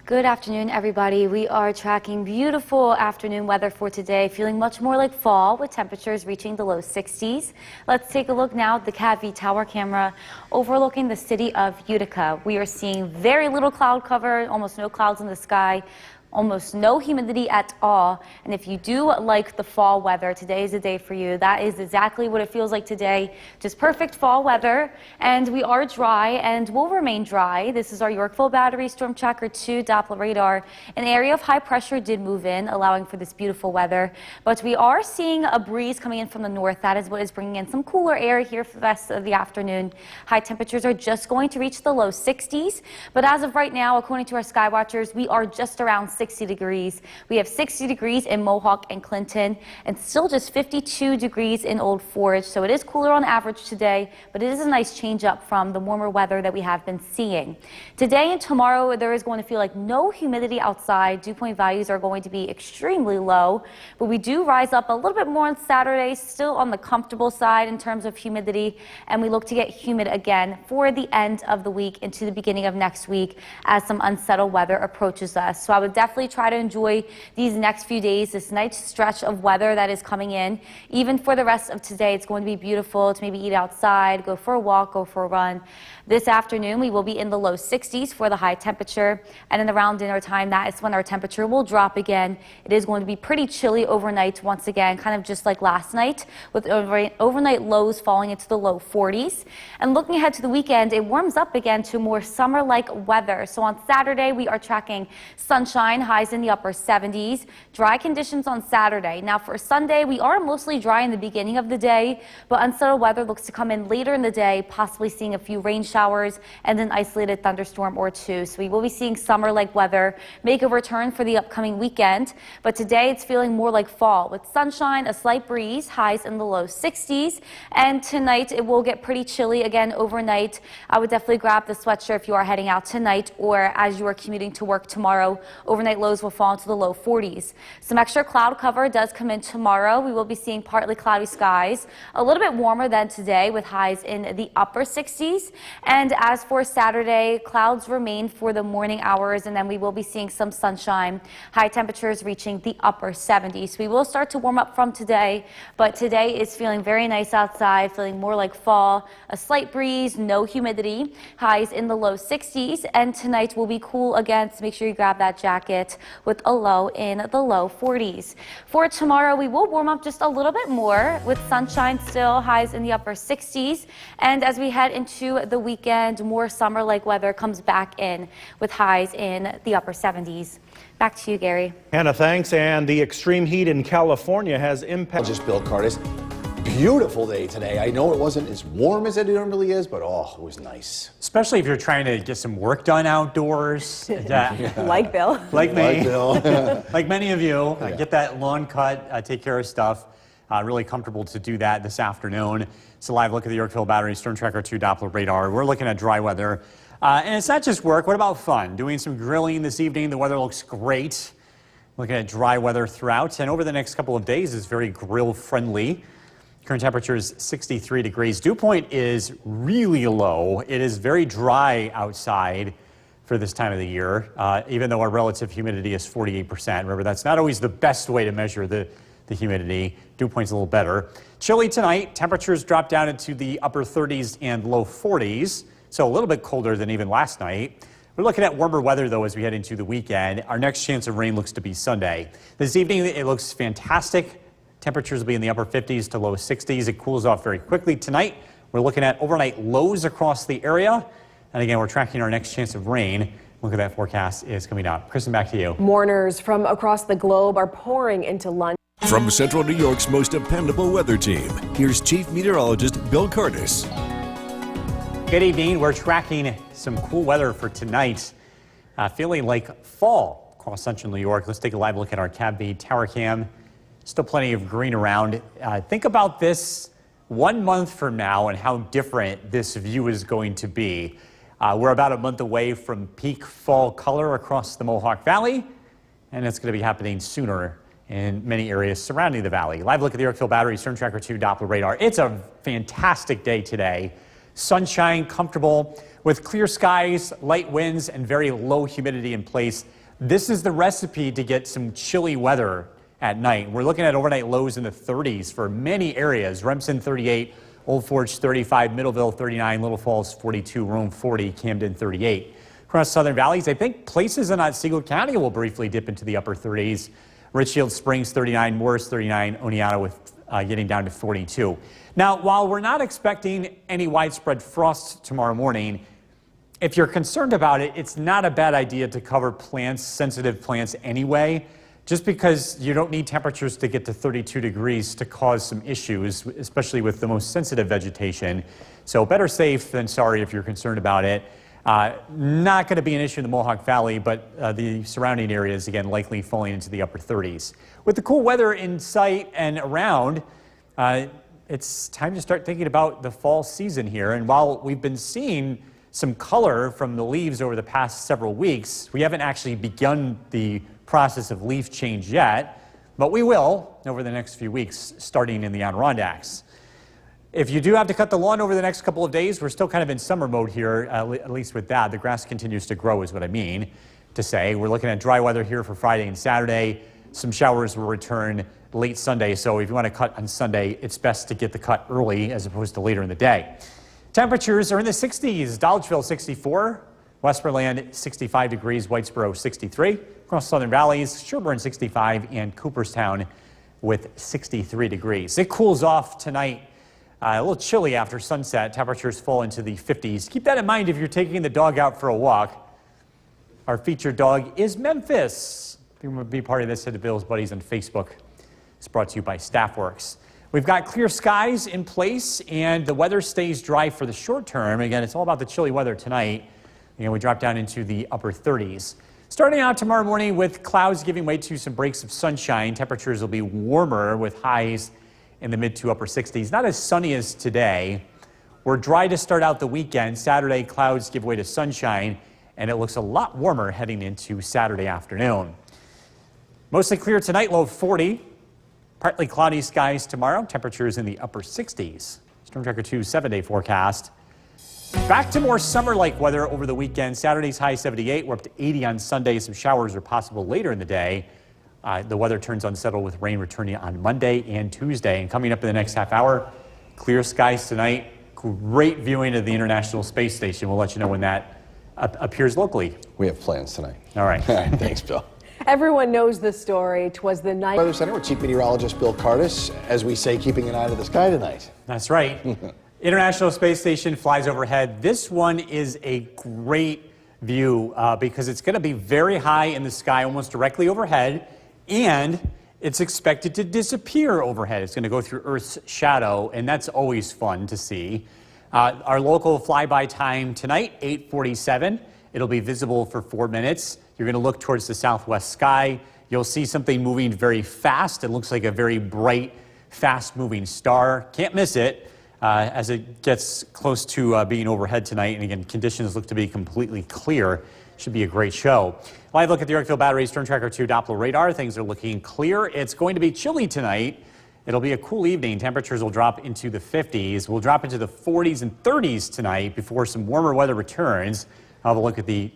Good afternoon, everybody. We are tracking beautiful afternoon weather for today, feeling much more like fall with temperatures reaching the low 60s. Let's take a look now at the CAVI tower camera overlooking the city of Utica. We are seeing very little cloud cover, almost no clouds in the sky. Almost no humidity at all. And if you do like the fall weather, today is the day for you. That is exactly what it feels like today. Just perfect fall weather. And we are dry and will remain dry. This is our Yorkville Battery Storm Tracker 2 Doppler radar. An area of high pressure did move in, allowing for this beautiful weather. But we are seeing a breeze coming in from the north. That is what is bringing in some cooler air here for the rest of the afternoon. High temperatures are just going to reach the low 60s. But as of right now, according to our sky watchers, we are just around 60 degrees. We have 60 degrees in Mohawk and Clinton, and still just 52 degrees in Old Forge. So it is cooler on average today, but it is a nice change up from the warmer weather that we have been seeing. Today and tomorrow, there is going to feel like no humidity outside. Dew point values are going to be extremely low, but we do rise up a little bit more on Saturday, still on the comfortable side in terms of humidity, and we look to get humid again for the end of the week into the beginning of next week as some unsettled weather approaches us. So I would definitely try to enjoy these next few days, this nice stretch of weather that is coming in. Even for the rest of today, it's going to be beautiful to maybe eat outside, go for a walk, go for a run. This afternoon, we will be in the low 60s for the high temperature, and in around dinner time, that is when our temperature will drop again. It is going to be pretty chilly overnight once again, kind of just like last night, with overnight lows falling into the low 40s. And looking ahead to the weekend, it warms up again to more summer-like weather. So on Saturday, we are tracking sunshine, highs in the upper 70s, dry conditions on Saturday. Now for Sunday, we are mostly dry in the beginning of the day, but unsettled weather looks to come in later in the day, possibly seeing a few rain showers and an isolated thunderstorm or two. So we will be seeing summer-like weather make a return for the upcoming weekend. But today it's feeling more like fall with sunshine, a slight breeze, highs in the low 60s. And tonight it will get pretty chilly again overnight. I would definitely grab the sweatshirt if you are heading out tonight or as you are commuting to work tomorrow. Overnight lows will fall into the low 40s. Some extra cloud cover does come in tomorrow. We will be seeing partly cloudy skies, a little bit warmer than today with highs in the upper 60s. And as for Saturday, clouds remain for the morning hours, and then we will be seeing some sunshine. High temperatures reaching the upper 70s. We will start to warm up from today, but today is feeling very nice outside, feeling more like fall. A slight breeze, no humidity, highs in the low 60s, and tonight will be cool again, so make sure you grab that jacket with a low in the low 40s. For tomorrow, we will warm up just a little bit more with sunshine still, highs in the upper 60s, and as we head into the weekend, more summer-like weather comes back in with highs in the upper 70s. Back to you, Gary. Hannah, thanks. And the extreme heat in California has impacted. Just Bill Curtis. Beautiful day today. I know it wasn't as warm as it normally is, but oh, it was nice. Especially if you're trying to get some work done outdoors. Like Bill. Like me. Like Bill. Like many of you. Get that lawn cut, take care of stuff. Really comfortable to do that this afternoon. It's a live look at the Yorkville Battery Storm Tracker 2 Doppler radar. We're looking at dry weather. And it's not just work. What about fun? Doing some grilling this evening. The weather looks great. Looking at dry weather throughout. And over the next couple of days, it's very grill friendly. Current temperature is 63 degrees. Dew point is really low. It is very dry outside for this time of the year, even though our relative humidity is 48%. Remember, that's not always the best way to measure the humidity. Dew point's a little better. Chilly tonight. Temperatures drop down into the upper 30s and low 40s, so a little bit colder than even last night. We're looking at warmer weather, though, as we head into the weekend. Our next chance of rain looks to be Sunday. This evening, it looks fantastic. Temperatures will be in the upper 50s to low 60s. It cools off very quickly. Tonight, we're looking at overnight lows across the area. And again, we're tracking our next chance of rain. Look at that forecast is coming up. Kristen, back to you. Mourners from across the globe are pouring into London. From Central New York's most dependable weather team, here's Chief Meteorologist Bill Curtis. Good evening. We're tracking some cool weather for tonight. Feeling like fall across Central New York. Let's take a live look at our CAVB tower cam. Still plenty of green around. Think about this 1 month from now and how different this view is going to be. We're about a month away from peak fall color across the Mohawk Valley, and it's going to be happening sooner in many areas surrounding the valley. Live look at the Yorkville Battery Storm Tracker 2 Doppler radar. It's a fantastic day today. Sunshine, comfortable, with clear skies, light winds, and very low humidity in place. This is the recipe to get some chilly weather at night. We're looking at overnight lows in the 30s for many areas. Remsen 38, Old Forge 35, Middleville 39, Little Falls 42, Rome 40, Camden 38. Across southern valleys, I think places in Otsego County will briefly dip into the upper 30s. Richfield Springs 39, Morris 39, Oneonta with getting down to 42. Now, while we're not expecting any widespread frost tomorrow morning, if you're concerned about it, it's not a bad idea to cover plants, sensitive plants anyway, just because you don't need temperatures to get to 32 degrees to cause some issues, especially with the most sensitive vegetation. So better safe than sorry if you're concerned about it. Not going to be an issue in the Mohawk Valley, but the surrounding areas, again, likely falling into the upper 30s. With the cool weather in sight and around, it's time to start thinking about the fall season here. And while we've been seeing some color from the leaves over the past several weeks, we haven't actually begun the process of leaf change yet, but we will over the next few weeks, starting in the Adirondacks. If you do have to cut the lawn over the next couple of days, we're still kind of in summer mode here, at least with that. The grass continues to grow is what I mean to say. We're looking at dry weather here for Friday and Saturday. Some showers will return late Sunday, so if you want to cut on Sunday, it's best to get the cut early as opposed to later in the day. Temperatures are in the 60s. Dolgeville 64, Westmoreland 65 degrees, Whitesboro 63, across Southern Valleys, Sherburne 65, and Cooperstown with 63 degrees. It cools off tonight. A little chilly after sunset. Temperatures fall into the 50s. Keep that in mind if you're taking the dog out for a walk. Our featured dog is Memphis. If you want to be part of this, head to Bill's Buddies on Facebook. It's brought to you by Staffworks. We've got clear skies in place, and the weather stays dry for the short term. Again, it's all about the chilly weather tonight. Again, we drop down into the upper 30s. Starting out tomorrow morning with clouds giving way to some breaks of sunshine. Temperatures will be warmer with highs in the mid to upper 60s. Not as sunny as today. We're dry to start out the weekend. Saturday, clouds give way to sunshine, and it looks a lot warmer heading into Saturday afternoon. Mostly clear tonight, low 40. Partly cloudy skies tomorrow. Temperatures in the upper 60s. Storm Tracker 2 7-day forecast. Back to more summer-like weather over the weekend. Saturday's high 78. We're up to 80 on Sunday. Some showers are possible later in the day. The weather turns unsettled with rain returning on Monday and Tuesday. And coming up in the next half hour, clear skies tonight. Great viewing of the International Space Station. We'll let you know when that appears locally. We have plans tonight. All right. All right, thanks, Bill. Everyone knows the story. 'Twas the night. Weather Center with Chief Meteorologist Bill Curtis, as we say, keeping an eye to the sky tonight. That's right. International Space Station flies overhead. This one is a great view because it's going to be very high in the sky, almost directly overhead, and it's expected to disappear overhead. It's going to go through Earth's shadow, and that's always fun to see. Our local flyby time tonight, 8:47. It'll be visible for 4 minutes. You're going to look towards the southwest sky. You'll see something moving very fast. It looks like a very bright, fast-moving star. Can't miss it as it gets close to being overhead tonight. And again, conditions look to be completely clear. Should be a great show. Live look at the Yorkville Battery Storm Tracker 2 Doppler radar. Things are looking clear. It's going to be chilly tonight. It'll be a cool evening. Temperatures will drop into the 50s. We'll drop into the 40s and 30s tonight before some warmer weather returns. I'll have a look at the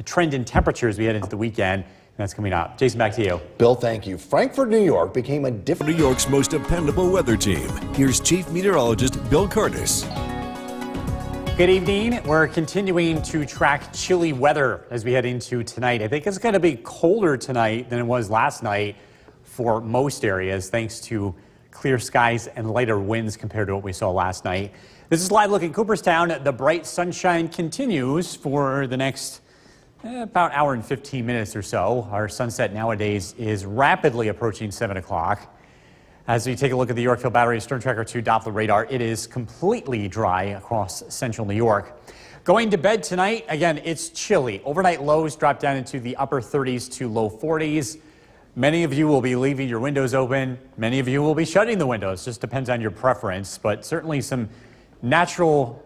trend in temperatures we head into the weekend, and that's coming up. Jason, back to you. Bill, thank you. Frankfort, New York became a different... New York's most dependable weather team. Here's Chief Meteorologist Bill Curtis. Good evening. We're continuing to track chilly weather as we head into tonight. I think it's going to be colder tonight than it was last night for most areas, thanks to clear skies and lighter winds compared to what we saw last night. This is live look at Cooperstown. The bright sunshine continues for the next about hour and 15 minutes or so. Our sunset nowadays is rapidly approaching 7 o'clock. As we take a look at the Yorkville Battery Storm Tracker 2 Doppler radar, it is completely dry across central New York. Going to bed tonight, again, it's chilly. Overnight lows drop down into the upper 30s to low 40s. Many of you will be leaving your windows open. Many of you will be shutting the windows. Just depends on your preference, but certainly some natural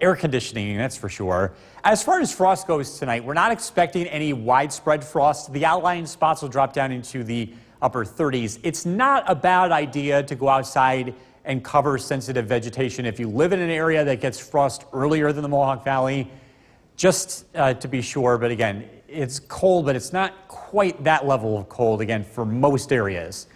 air conditioning, that's for sure. As far as frost goes tonight, we're not expecting any widespread frost. The outlying spots will drop down into the upper 30s. It's not a bad idea to go outside and cover sensitive vegetation. If you live in an area that gets frost earlier than the Mohawk Valley, just to be sure. But again, it's cold, but it's not quite that level of cold, again, for most areas.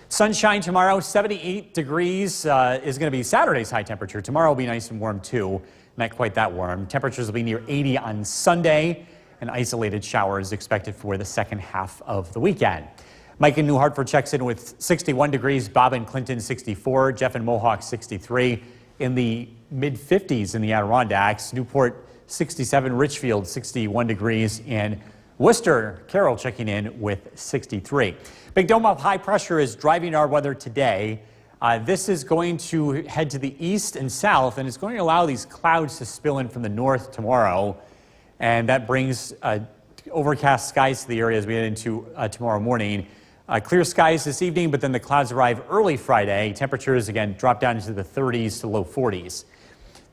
Sunshine tomorrow, 78 degrees is going to be Saturday's high temperature. Tomorrow will be nice and warm, too. Not quite that warm. Temperatures will be near 80 on Sunday, and isolated showers expected for the second half of the weekend. Mike in New Hartford checks in with 61 degrees. Bob in Clinton, 64. Jeff in Mohawk, 63. In the mid-50s in the Adirondacks. Newport, 67. Richfield, 61 degrees. And Worcester, Carroll checking in with 63. Big dome of high pressure is driving our weather today. This is going to head to the east and south, and it's going to allow these clouds to spill in from the north tomorrow. and that brings overcast skies to the area as we head into tomorrow morning. Clear skies this evening, but then the clouds arrive early Friday. Temperatures, again, drop down into the 30s to low 40s.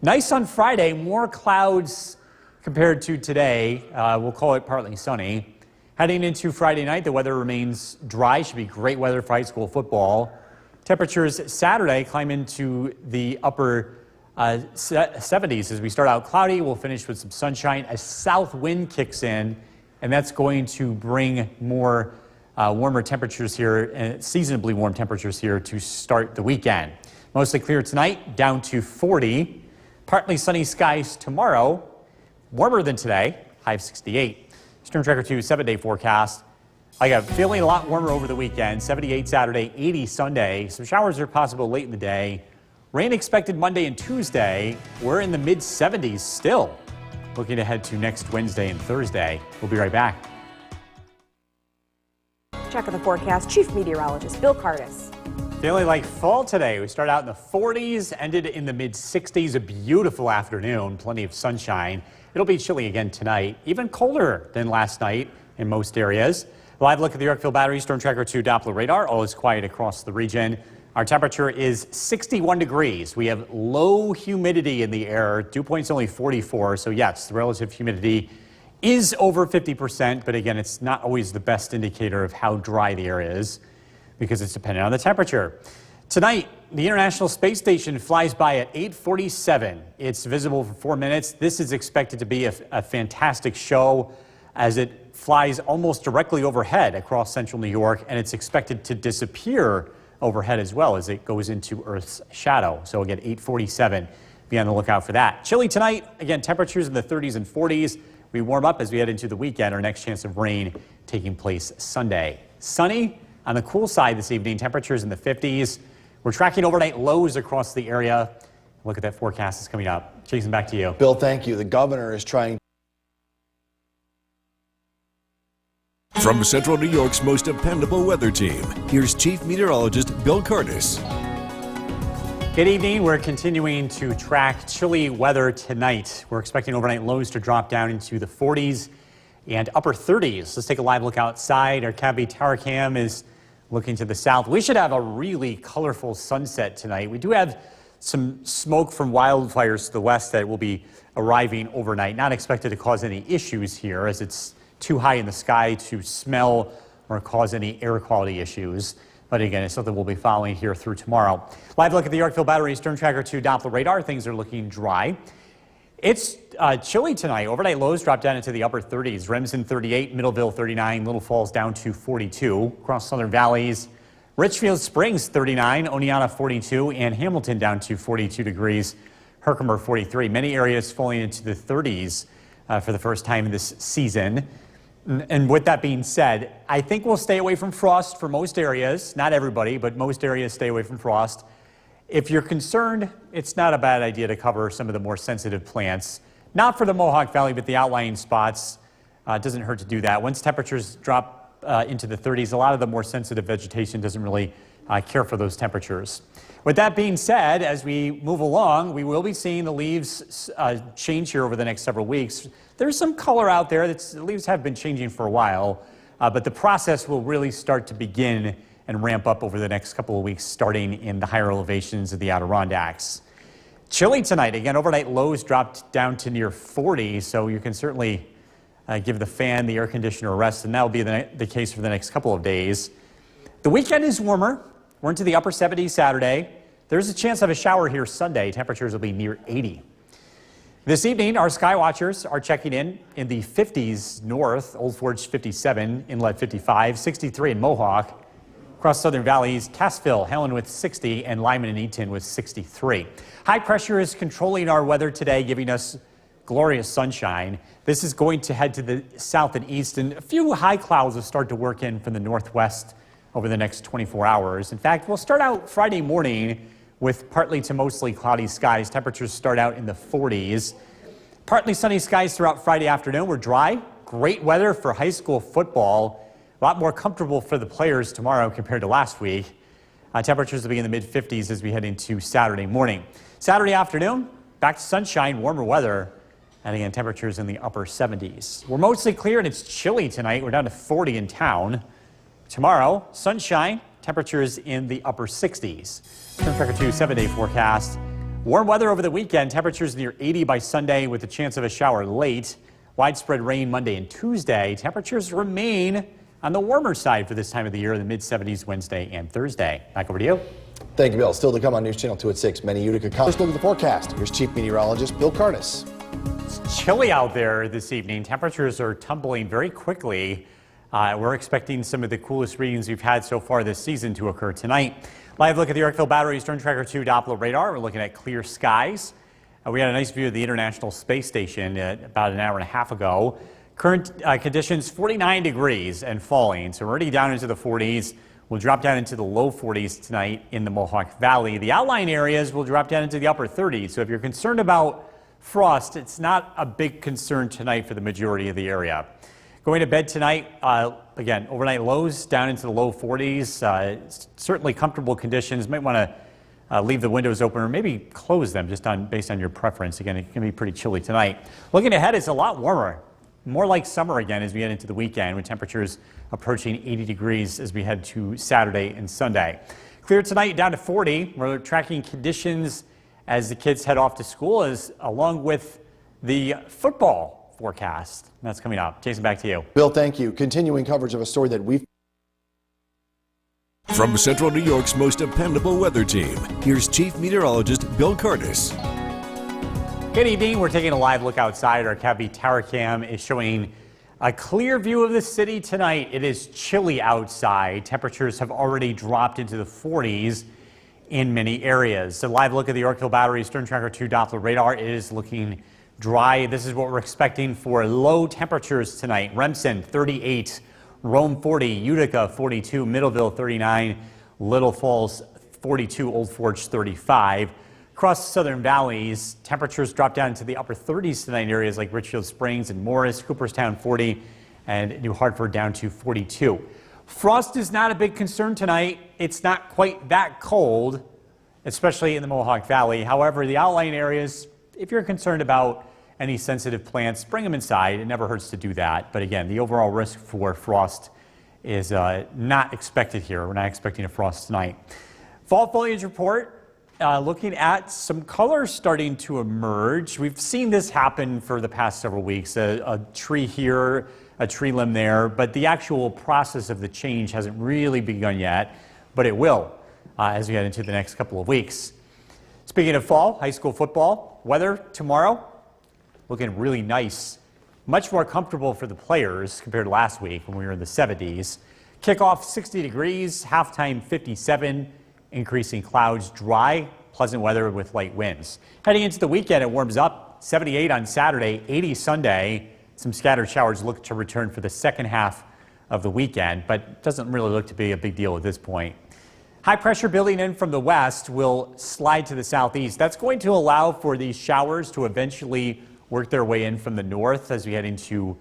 Nice on Friday, more clouds compared to today. We'll call it partly sunny. Heading into Friday night, the weather remains dry. Should be great weather for high school football. Temperatures Saturday climb into the upper 70s as we start out cloudy. We'll finish with some sunshine. A south wind kicks in, and that's going to bring more warmer temperatures here, and seasonably warm temperatures here to start the weekend. Mostly clear tonight, down to 40. Partly sunny skies tomorrow, warmer than today, high of 68. Storm Tracker 2 7-day forecast. I got feeling a lot warmer over the weekend. 78 Saturday, 80 Sunday. Some showers are possible late in the day. Rain expected Monday and Tuesday. We're in the mid 70s still. Looking ahead to next Wednesday and Thursday. We'll be right back. Check of the forecast, Chief Meteorologist Bill Curtis. Feeling like fall today. We started out in the 40s, ended in the mid 60s. A beautiful afternoon, plenty of sunshine. It'll be chilly again tonight, even colder than last night in most areas. Live look at the Yorkville Battery Storm Tracker 2 Doppler radar. All is quiet across the region. Our temperature is 61 degrees. We have low humidity in the air. Dew point's only 44, so yes, the relative humidity is over 50%, but again, it's not always the best indicator of how dry the air is because it's dependent on the temperature. Tonight, the International Space Station flies by at 8:47. It's visible for 4 minutes. This is expected to be a fantastic show as it flies almost directly overhead across central New York, and it's expected to disappear overhead as well as it goes into Earth's shadow. So again, 8:47, be on the lookout for that. Chilly tonight, again, temperatures in the 30s and 40s. We warm up as we head into the weekend. Our next chance of rain taking place Sunday. Sunny on the cool side this evening, temperatures in the 50s. We're tracking overnight lows across the area. Look at that forecast that's coming up. Jason, back to you. Bill, thank you. The governor is trying. From Central New York's most dependable weather team, here's Chief Meteorologist Bill Curtis. Good evening. We're continuing to track chilly weather tonight. We're expecting overnight lows to drop down into the 40s and upper 30s. Let's take a live look outside. Our Cavby Tower Cam is looking to the south. We should have a really colorful sunset tonight. We do have some smoke from wildfires to the west that will be arriving overnight. Not expected to cause any issues here as it's too high in the sky to smell or cause any air quality issues. But again, it's something we'll be following here through tomorrow. Live look at the Yorkville Battery Storm Tracker 2 Doppler radar. Things are looking dry. It's chilly tonight. Overnight lows drop down into the upper 30s. Remsen 38, Middleville 39, Little Falls down to 42. Across Southern Valleys, Richfield Springs 39, Oneonta 42, and Hamilton down to 42 degrees. Herkimer 43. Many areas falling into the 30s for the first time this season. And with that being said, I think we'll stay away from frost for most areas. Not everybody, but most areas stay away from frost. If you're concerned, it's not a bad idea to cover some of the more sensitive plants. Not for the Mohawk Valley, but the outlying spots. It doesn't hurt to do that. Once temperatures drop into the 30s, a lot of the more sensitive vegetation doesn't really care for those temperatures. With that being said, as we move along, we will be seeing the leaves change here over the next several weeks. There's some color out there. The leaves have been changing for a while, but the process will really start to begin and ramp up over the next couple of weeks, starting in the higher elevations of the Adirondacks. Chilly tonight. Again, overnight lows dropped down to near 40, so you can certainly give the fan, the air conditioner a rest, and that will be the case for the next couple of days. The weekend is warmer. We're into the upper 70s Saturday. There's a chance of a shower here Sunday. Temperatures will be near 80. This evening, our sky watchers are checking in the 50s north, Old Forge 57, Inlet 55, 63 in Mohawk. Across Southern Valleys, Cassville, Helen with 60, and Lyman and Eaton with 63. High pressure is controlling our weather today, giving us glorious sunshine. This is going to head to the south and east, and a few high clouds will start to work in from the northwest over the next 24 hours. In fact, we'll start out Friday morning with partly to mostly cloudy skies. Temperatures start out in the 40s. Partly sunny skies throughout Friday afternoon. We're dry. Great weather for high school football. A lot more comfortable for the players tomorrow compared to last week. Temperatures will be in the mid-50s as we head into Saturday morning. Saturday afternoon, back to sunshine, warmer weather. And again, temperatures in the upper 70s. We're mostly clear and it's chilly tonight. We're down to 40 in town. Tomorrow, sunshine, temperatures in the upper 60s. Storm Tracker 2 7-day forecast. Warm weather over the weekend, temperatures near 80 by Sunday with a chance of a shower late. Widespread rain Monday and Tuesday. Temperatures remain on the warmer side for this time of the year in the mid-70s Wednesday and Thursday. Back over to you. Thank you, Bill. Still to come on News Channel 2 at 6. Many Utica. First look at the forecast. Here's Chief Meteorologist Bill Curtis. It's chilly out there this evening. Temperatures are tumbling very quickly. We're expecting some of the coolest readings we've had so far this season to occur tonight. Live look at the Yorkville Battery Storm Tracker 2 Doppler radar. We're looking at clear skies. We had a nice view of the International Space Station about an hour and a half ago. Current conditions 49 degrees and falling, so we're already down into the 40s. We'll drop down into the low 40s tonight in the Mohawk Valley. The outlying areas will drop down into the upper 30s. So if you're concerned about frost, it's not a big concern tonight for the majority of the area. Going to bed tonight, again, overnight lows down into the low 40s. Certainly comfortable conditions. Might want to leave the windows open or maybe close them just based on your preference. Again, it can be pretty chilly tonight. Looking ahead, it's a lot warmer. More like summer again as we head into the weekend with temperatures approaching 80 degrees as we head to Saturday and Sunday. Clear tonight down to 40. We're tracking conditions as the kids head off to school along with the football forecast. That's coming up. Jason, back to you. Bill, thank you. Continuing coverage of a story that we've From Central New York's most dependable weather team, here's Chief Meteorologist Bill Curtis. Good evening. We're taking a live look outside. Our Cavby Tower Cam is showing a clear view of the city tonight. It is chilly outside. Temperatures have already dropped into the 40s in many areas. A live look at the Yorkville Battery Storm Tracker 2 Doppler radar. It is looking dry. This is what we're expecting for low temperatures tonight. Remsen 38, Rome 40, Utica 42, Middleville 39, Little Falls 42, Old Forge 35. Across the southern valleys, temperatures drop down into the upper 30s tonight in areas like Richfield Springs and Morris, Cooperstown 40, and New Hartford down to 42. Frost is not a big concern tonight. It's not quite that cold, especially in the Mohawk Valley. However, the outlying areas, if you're concerned about any sensitive plants, bring them inside. It never hurts to do that. But again, the overall risk for frost is not expected here. We're not expecting a frost tonight. Fall foliage report. Looking at some colors starting to emerge. We've seen this happen for the past several weeks. A tree here, a tree limb there, but the actual process of the change hasn't really begun yet, but it will as we head into the next couple of weeks. Speaking of fall, high school football, weather tomorrow looking really nice. Much more comfortable for the players compared to last week when we were in the 70s. Kickoff 60 degrees, halftime 57. Increasing clouds, dry, pleasant weather with light winds. Heading into the weekend, it warms up. 78 on Saturday, 80 Sunday. Some scattered showers look to return for the second half of the weekend, but doesn't really look to be a big deal at this point. High pressure building in from the west will slide to the southeast. That's going to allow for these showers to eventually work their way in from the north as we head into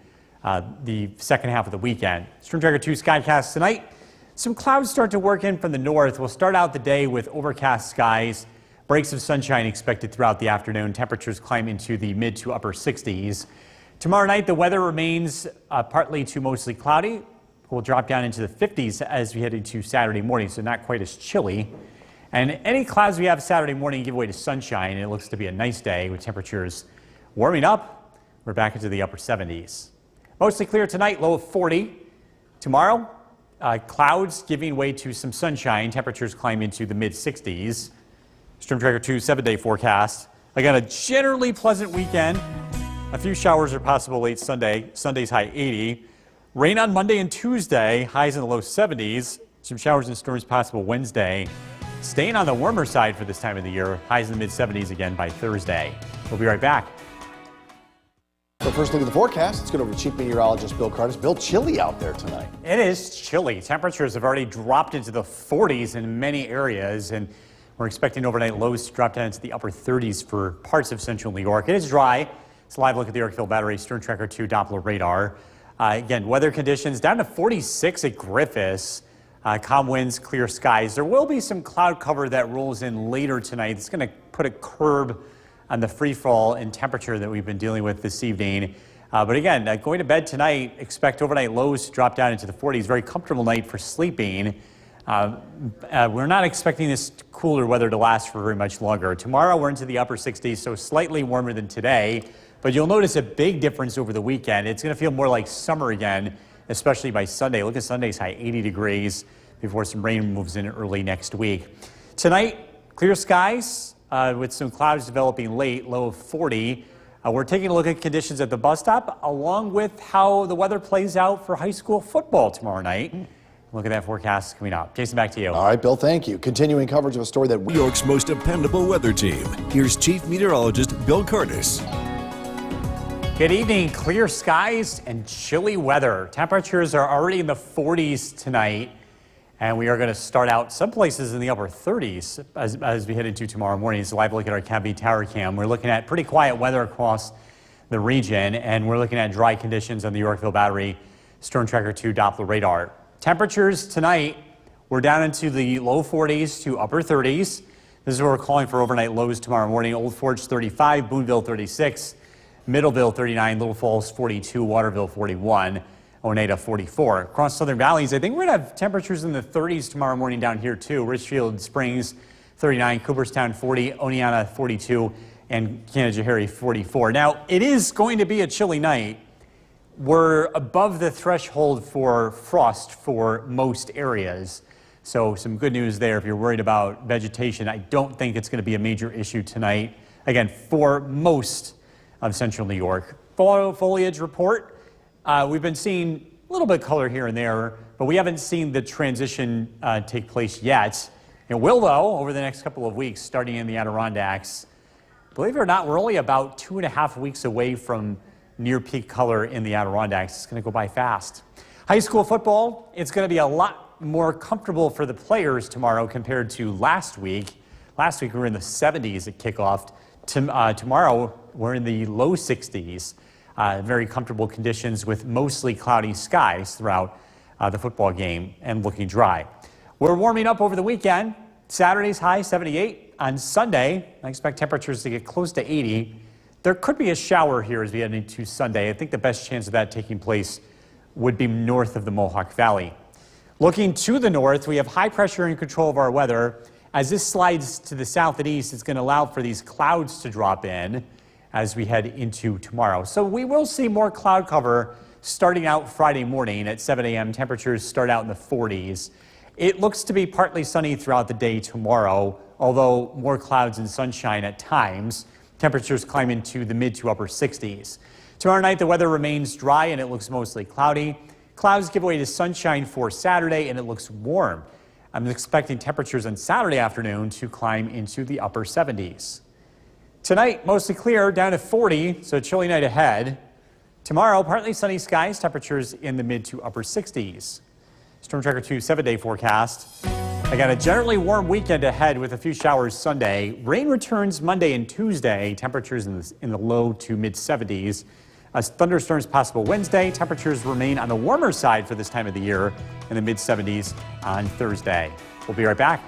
the second half of the weekend. Storm Tracker 2 Skycast tonight. Some clouds start to work in from the north. We'll start out the day with overcast skies. Breaks of sunshine expected throughout the afternoon. Temperatures climb into the mid to upper 60s. Tomorrow night, the weather remains partly to mostly cloudy. We'll drop down into the 50s as we head into Saturday morning, so not quite as chilly. And any clouds we have Saturday morning give way to sunshine. It looks to be a nice day with temperatures warming up. We're back into the upper 70s. Mostly clear tonight, low of 40. Tomorrow, clouds giving way to some sunshine. Temperatures climb into the mid-60s. Storm Tracker 2 7-day forecast. Again, a generally pleasant weekend. A few showers are possible late Sunday. Sunday's high 80. Rain on Monday and Tuesday. Highs in the low 70s. Some showers and storms possible Wednesday. Staying on the warmer side for this time of the year. Highs in the mid-70s again by Thursday. We'll be right back. So first look at the forecast. Let's get over to Chief Meteorologist Bill Curtis. Bill, chilly out there tonight. It is chilly. Temperatures have already dropped into the 40s in many areas, and we're expecting overnight lows to drop down into the upper 30s for parts of central New York. It is dry. It's a live look at the Yorkville Battery Storm Tracker 2 Doppler radar. Again, weather conditions down to 46 at Griffiths. Calm winds, clear skies. There will be some cloud cover that rolls in later tonight. It's going to put a curb on the free fall in temperature that we've been dealing with this evening. But again, going to bed tonight, expect overnight lows to drop down into the 40s. Very comfortable night for sleeping. We're not expecting this cooler weather to last for very much longer. Tomorrow we're into the upper 60s, so slightly warmer than today. But you'll notice a big difference over the weekend. It's going to feel more like summer again, especially by Sunday. Look at Sunday's high, 80 degrees, before some rain moves in early next week. Tonight, clear skies with some clouds developing late, low of 40. We're taking a look at conditions at the bus stop, along with how the weather plays out for high school football tomorrow night. Look at that forecast coming up. Jason, back to you. All right, Bill, thank you. Continuing coverage of a story that New York's most dependable weather team. Here's Chief Meteorologist Bill Curtis. Good evening. Clear skies and chilly weather. Temperatures are already in the 40s tonight, and we are going to start out some places in the upper 30s as we head into tomorrow morning. It's a live look at our Cavity Tower Cam. We're looking at pretty quiet weather across the region, and we're looking at dry conditions on the Yorkville Battery Storm Tracker 2 Doppler radar. Temperatures tonight, we're down into the low 40s to upper 30s. This is what we're calling for overnight lows tomorrow morning. Old Forge 35, Boonville 36, Middleville 39, Little Falls 42, Waterville 41, Oneida 44. Across Southern Valleys, I think we're going to have temperatures in the 30s tomorrow morning down here too. Richfield Springs 39, Cooperstown 40, Oneonta 42, and Canajoharie 44. Now, it is going to be a chilly night. We're above the threshold for frost for most areas. So some good news there if you're worried about vegetation. I don't think it's going to be a major issue tonight. Again, for most of central New York. Foliage report. We've been seeing a little bit of color here and there, but we haven't seen the transition take place yet. It will, though, over the next couple of weeks, starting in the Adirondacks. Believe it or not, we're only about 2.5 weeks away from near peak color in the Adirondacks. It's going to go by fast. High school football, it's going to be a lot more comfortable for the players tomorrow compared to last week. Last week we were in the 70s at kickoff. Tomorrow we're in the low 60s. Very comfortable conditions with mostly cloudy skies throughout the football game and looking dry. We're warming up over the weekend. Saturday's high 78. On Sunday, I expect temperatures to get close to 80. There could be a shower here as we head into Sunday. I think the best chance of that taking place would be north of the Mohawk Valley. Looking to the north, we have high pressure in control of our weather. As this slides to the south and east, it's going to allow for these clouds to drop in as we head into tomorrow. So we will see more cloud cover starting out Friday morning at 7 a.m. Temperatures start out in the 40s. It looks to be partly sunny throughout the day tomorrow, although more clouds and sunshine at times. Temperatures climb into the mid to upper 60s. Tomorrow night, the weather remains dry and it looks mostly cloudy. Clouds give way to sunshine for Saturday and it looks warm. I'm expecting temperatures on Saturday afternoon to climb into the upper 70s. Tonight, mostly clear, down to 40, so a chilly night ahead. Tomorrow, partly sunny skies, temperatures in the mid to upper 60s. Storm Tracker 2 7-day forecast. Again, a generally warm weekend ahead with a few showers Sunday. Rain returns Monday and Tuesday, temperatures in the low to mid 70s. Thunderstorms possible Wednesday. Temperatures remain on the warmer side for this time of the year in the mid 70s on Thursday. We'll be right back.